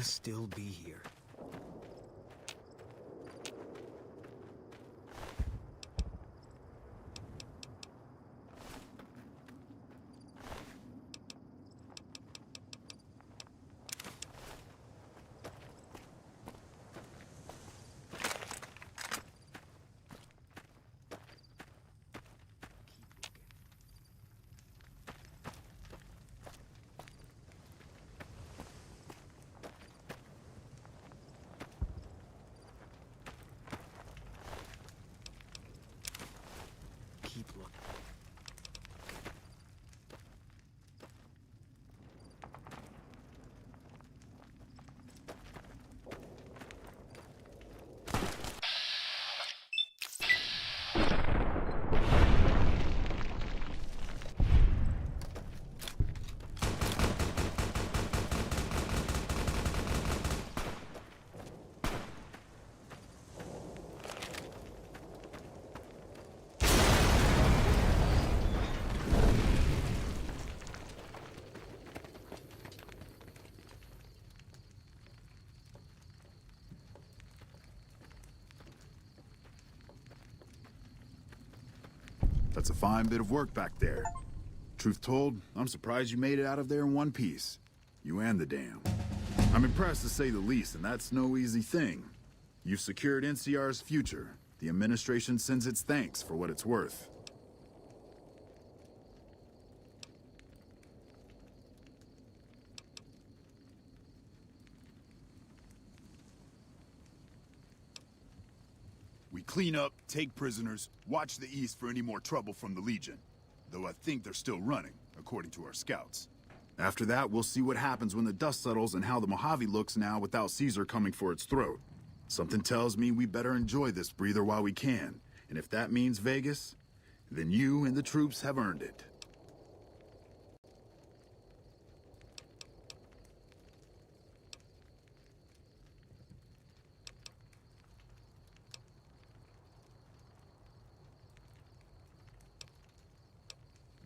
gotta still be here. Keep looking. That's a fine bit of work back there. Truth told, I'm surprised you made it out of there in one piece. You and the dam. I'm impressed to say the least, and that's no easy thing. You've secured NCR's future. The administration sends its thanks for what it's worth. We clean up, take prisoners, watch the east for any more trouble from the Legion. Though I think they're still running, according to our scouts. After that, we'll see what happens when the dust settles and how the Mojave looks now without Caesar coming for its throat. Something tells me we better enjoy this breather while we can. And if that means Vegas, then you and the troops have earned it.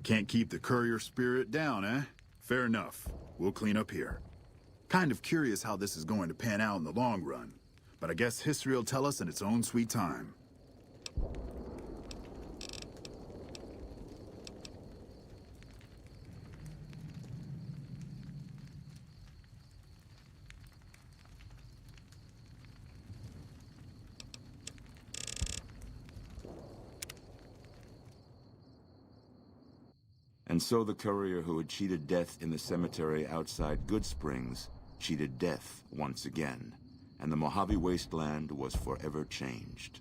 Can't keep the courier spirit down, eh? Fair enough. We'll clean up here. Kind of curious how this is going to pan out in the long run, but I guess history will tell us in its own sweet time. And so the courier who had cheated death in the cemetery outside Good Springs cheated death once again, and the Mojave wasteland was forever changed.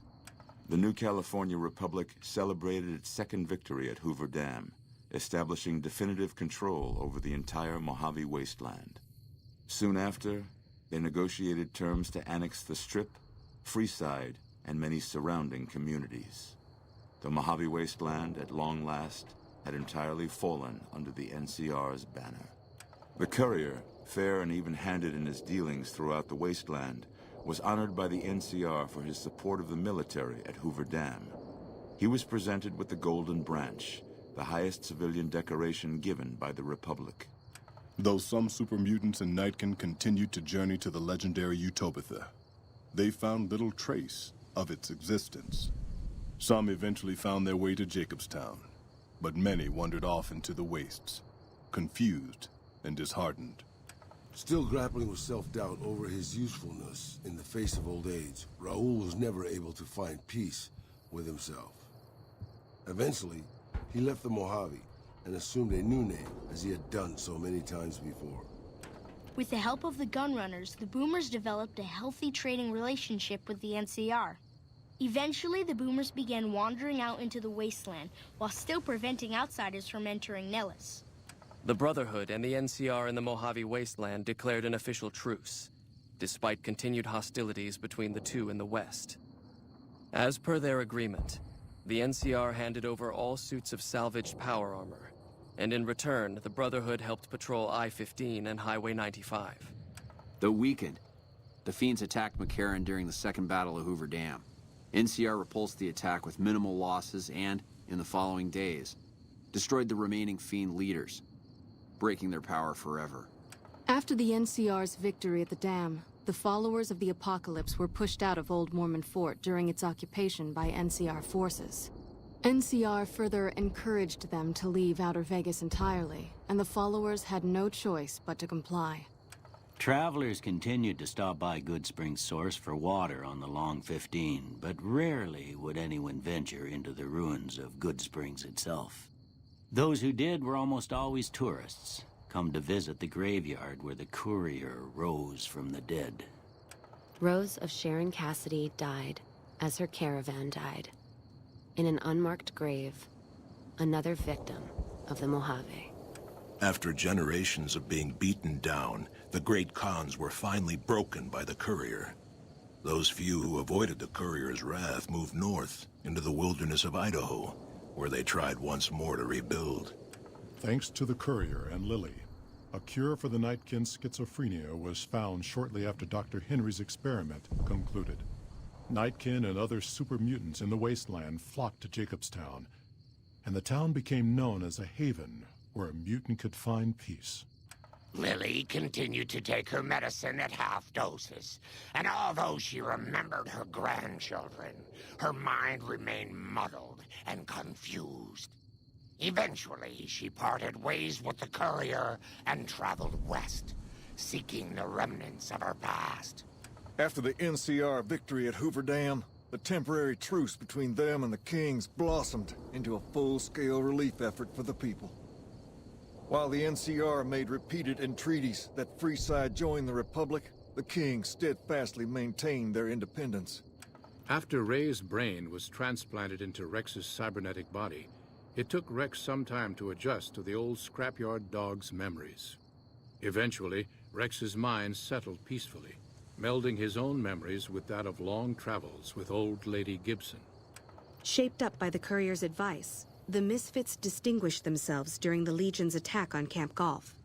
The new California Republic celebrated its second victory at Hoover Dam, establishing definitive control over the entire Mojave wasteland. Soon after, they negotiated terms to annex the Strip, Freeside, and many surrounding communities. The Mojave wasteland, at long last, had entirely fallen under the NCR's banner. The courier, fair and even-handed in his dealings throughout the wasteland, was honored by the NCR for his support of the military at Hoover Dam. He was presented with the Golden Branch, the highest civilian decoration given by the Republic. Though some super mutants in Nightkin continued to journey to the legendary Utopia, they found little trace of its existence. Some eventually found their way to Jacobstown, but many wandered off into the wastes, confused and disheartened. Still grappling with self-doubt over his usefulness in the face of old age, Raul was never able to find peace with himself. Eventually, he left the Mojave and assumed a new name, as he had done so many times before. With the help of the Gunrunners, the Boomers developed a healthy trading relationship with the NCR. Eventually, the Boomers began wandering out into the wasteland, while still preventing outsiders from entering Nellis. The Brotherhood and the NCR in the Mojave wasteland declared an official truce, despite continued hostilities between the two in the west. As per their agreement, the NCR handed over all suits of salvaged power armor, and in return, the Brotherhood helped patrol I-15 and Highway 95. Though weakened, the Fiends attacked McCarran during the Second Battle of Hoover Dam. NCR repulsed the attack with minimal losses and, in the following days, destroyed the remaining Fiend leaders, breaking their power forever. After the NCR's victory at the dam, the followers of the Apocalypse were pushed out of Old Mormon Fort during its occupation by NCR forces. NCR further encouraged them to leave Outer Vegas entirely, and the followers had no choice but to comply. Travelers continued to stop by Good Springs Source for water on the Long 15, but rarely would anyone venture into the ruins of Good Springs itself. Those who did were almost always tourists, come to visit the graveyard where the courier rose from the dead. Rose of Sharon Cassidy died as her caravan died. In an unmarked grave, another victim of the Mojave. After generations of being beaten down, the great Khans were finally broken by the courier. Those few who avoided the courier's wrath moved north into the wilderness of Idaho, where they tried once more to rebuild. Thanks to the courier and Lily, a cure for the Nightkin's schizophrenia was found shortly after Dr. Henry's experiment concluded. Nightkin and other super mutants in the wasteland flocked to Jacobstown, and the town became known as a haven where a mutant could find peace. Lily continued to take her medicine at half doses, and although she remembered her grandchildren, her mind remained muddled and confused. Eventually, she parted ways with the courier and traveled west, seeking the remnants of her past. After the NCR victory at Hoover Dam, the temporary truce between them and the Kings blossomed into a full-scale relief effort for the people. While the NCR made repeated entreaties that Freeside join the Republic, the Kings steadfastly maintained their independence. After Ray's brain was transplanted into Rex's cybernetic body, it took Rex some time to adjust to the old scrapyard dog's memories. Eventually, Rex's mind settled peacefully, melding his own memories with that of long travels with old Lady Gibson. Shaped up by the courier's advice, the Misfits distinguished themselves during the Legion's attack on Camp Golf.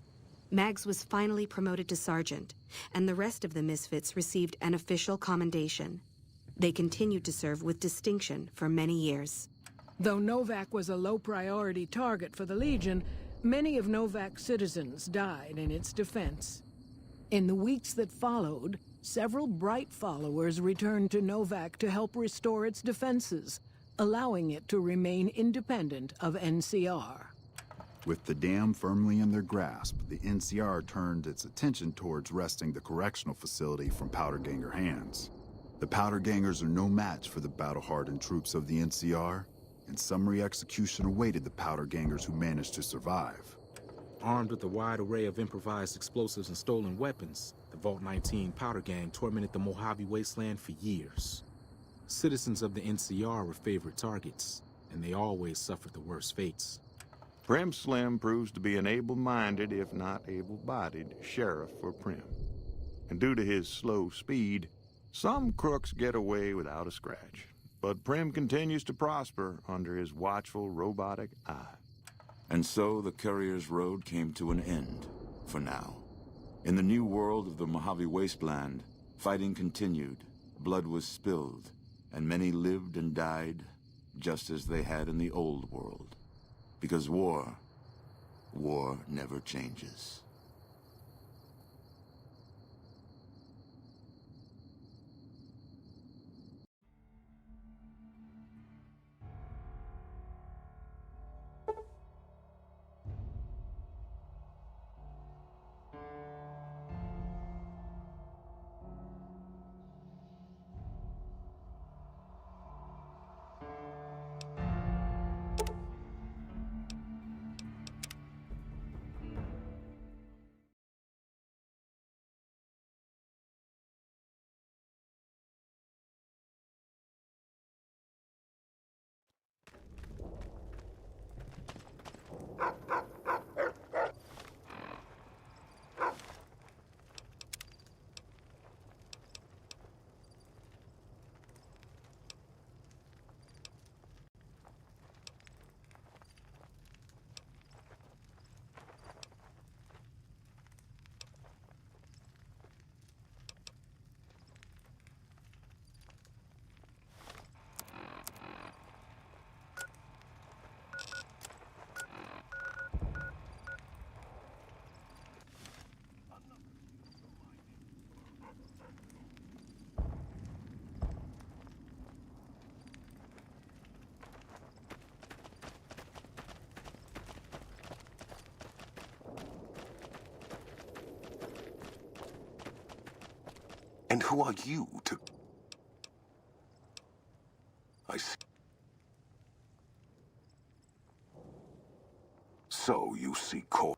Mags was finally promoted to sergeant, and the rest of the Misfits received an official commendation. They continued to serve with distinction for many years. Though Novak was a low-priority target for the Legion, many of Novak's citizens died in its defense. In the weeks that followed, several bright followers returned to Novak to help restore its defenses, allowing it to remain independent of NCR. With the dam firmly in their grasp, the NCR turned its attention towards wresting the correctional facility from Powderganger hands. The Powdergangers are no match for the battle-hardened troops of the NCR, and summary execution awaited the Powdergangers who managed to survive. Armed with a wide array of improvised explosives and stolen weapons, the Vault 19 Powder Gang tormented the Mojave Wasteland for years. Citizens of the NCR were favorite targets, and they always suffered the worst fates. Prim Slim proves to be an able-minded, if not able-bodied, sheriff for Prim. And due to his slow speed, some crooks get away without a scratch. But Prim continues to prosper under his watchful, robotic eye. And so the courier's road came to an end, for now. In the new world of the Mojave Wasteland, fighting continued, blood was spilled, and many lived and died just as they had in the old world. Because war never changes. who are you to... I see. So you see Cor...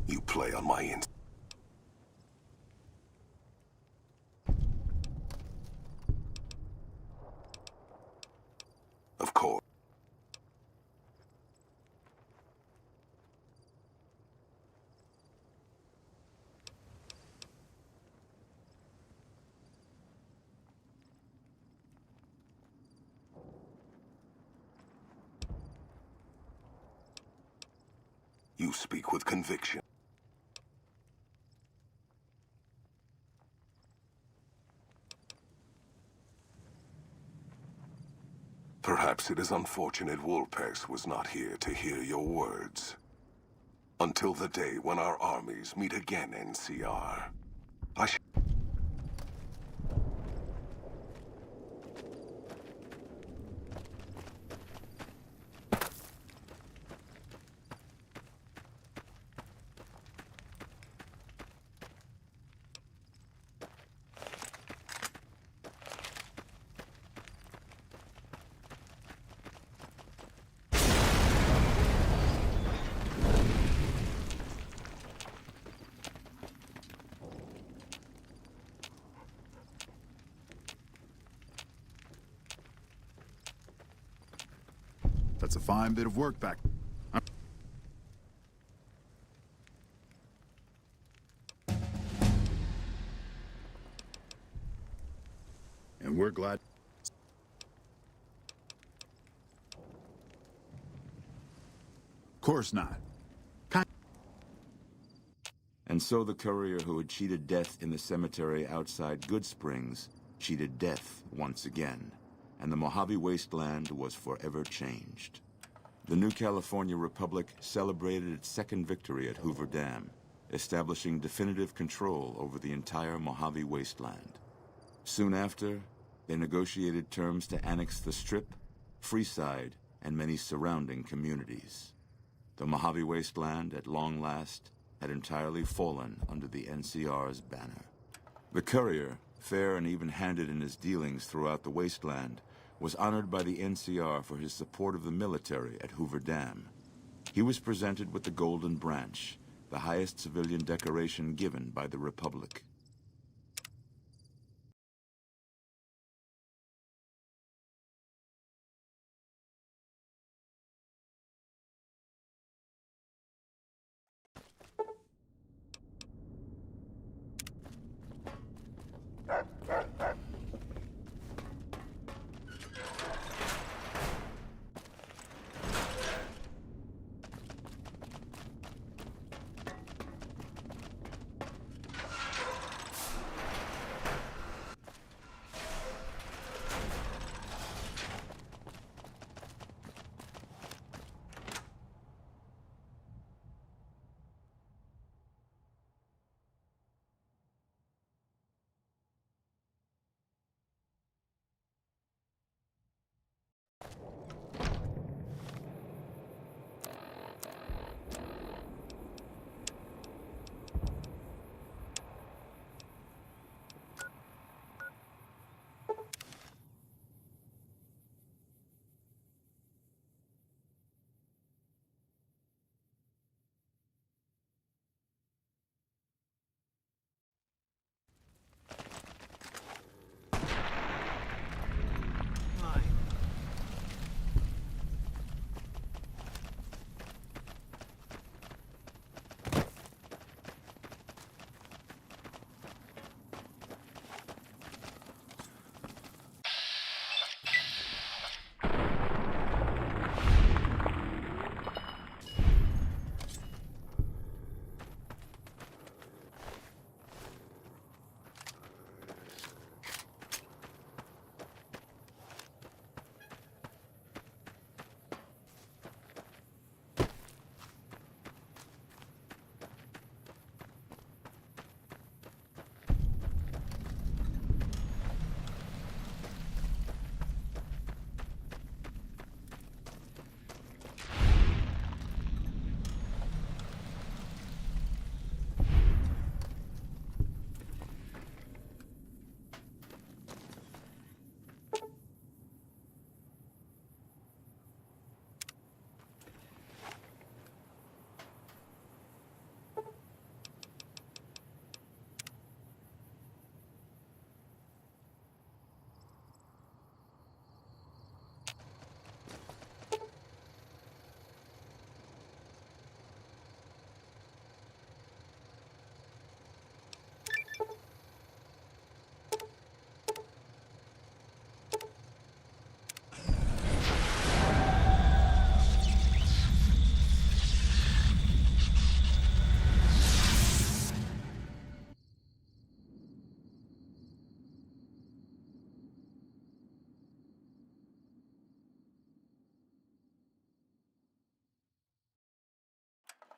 You play on my ins... Of course. You speak with conviction. Perhaps it is unfortunate Wolpex was not here to hear your words. Until the day when our armies meet again, NCR. That's a fine bit of work back. And we're glad. Course not. And so the courier who had cheated death in the cemetery outside Good Springs cheated death once again, and the Mojave Wasteland was forever changed. The new California Republic celebrated its second victory at Hoover Dam, establishing definitive control over the entire Mojave Wasteland. Soon after, they negotiated terms to annex the Strip, Freeside, and many surrounding communities. The Mojave Wasteland, at long last, had entirely fallen under the NCR's banner. The courier, fair and even-handed in his dealings throughout the wasteland, was honored by the NCR for his support of the military at Hoover Dam. He was presented with the Golden Branch, the highest civilian decoration given by the Republic.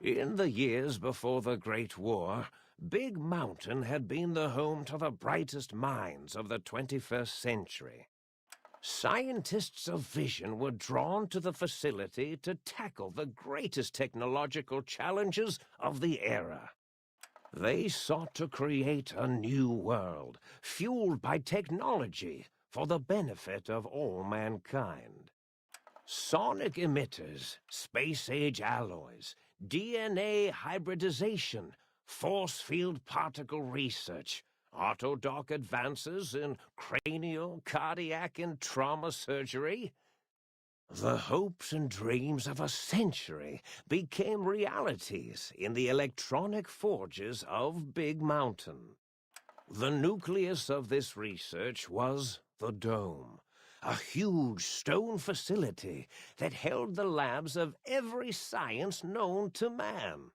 In the years before the Great War, Big Mountain had been the home to the brightest minds of the 21st century. Scientists of vision were drawn to the facility to tackle the greatest technological challenges of the era. They sought to create a new world, fueled by technology for the benefit of all mankind. Sonic emitters, space-age alloys, DNA hybridization, force field particle research, autodoc advances in cranial, cardiac, and trauma surgery. The hopes and dreams of a century became realities in the electronic forges of Big Mountain. The nucleus of this research was the Dome, a huge stone facility that held the labs of every science known to man.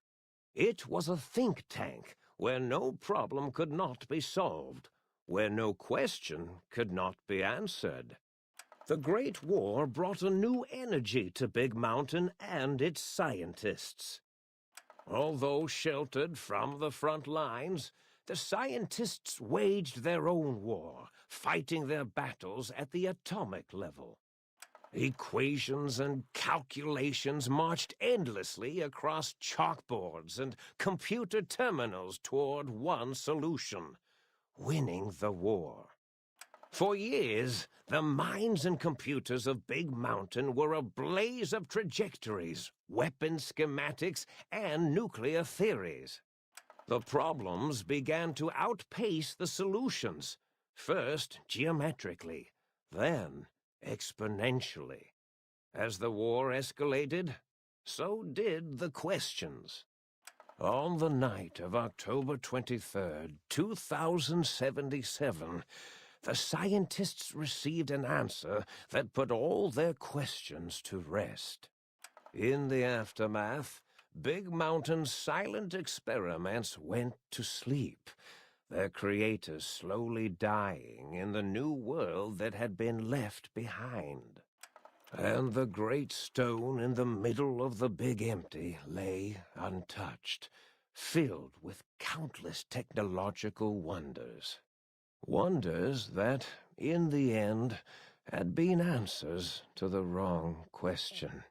It was a think tank where no problem could not be solved, where no question could not be answered. The Great War brought a new energy to Big Mountain and its scientists. Although sheltered from the front lines, the scientists waged their own war, fighting their battles at the atomic level. Equations and calculations marched endlessly across chalkboards and computer terminals toward one solution: winning the war. For years, the minds and computers of Big Mountain were a blaze of trajectories, weapon schematics, and nuclear theories. The problems began to outpace the solutions, first geometrically, then exponentially. As the war escalated, so did the questions. On the night of October 23rd, 2077, the scientists received an answer that put all their questions to rest. In the aftermath, Big Mountain's silent experiments went to sleep, their creators slowly dying in the new world that had been left behind. And the great stone in the middle of the Big Empty lay untouched, filled with countless technological wonders. Wonders that, in the end, had been answers to the wrong question.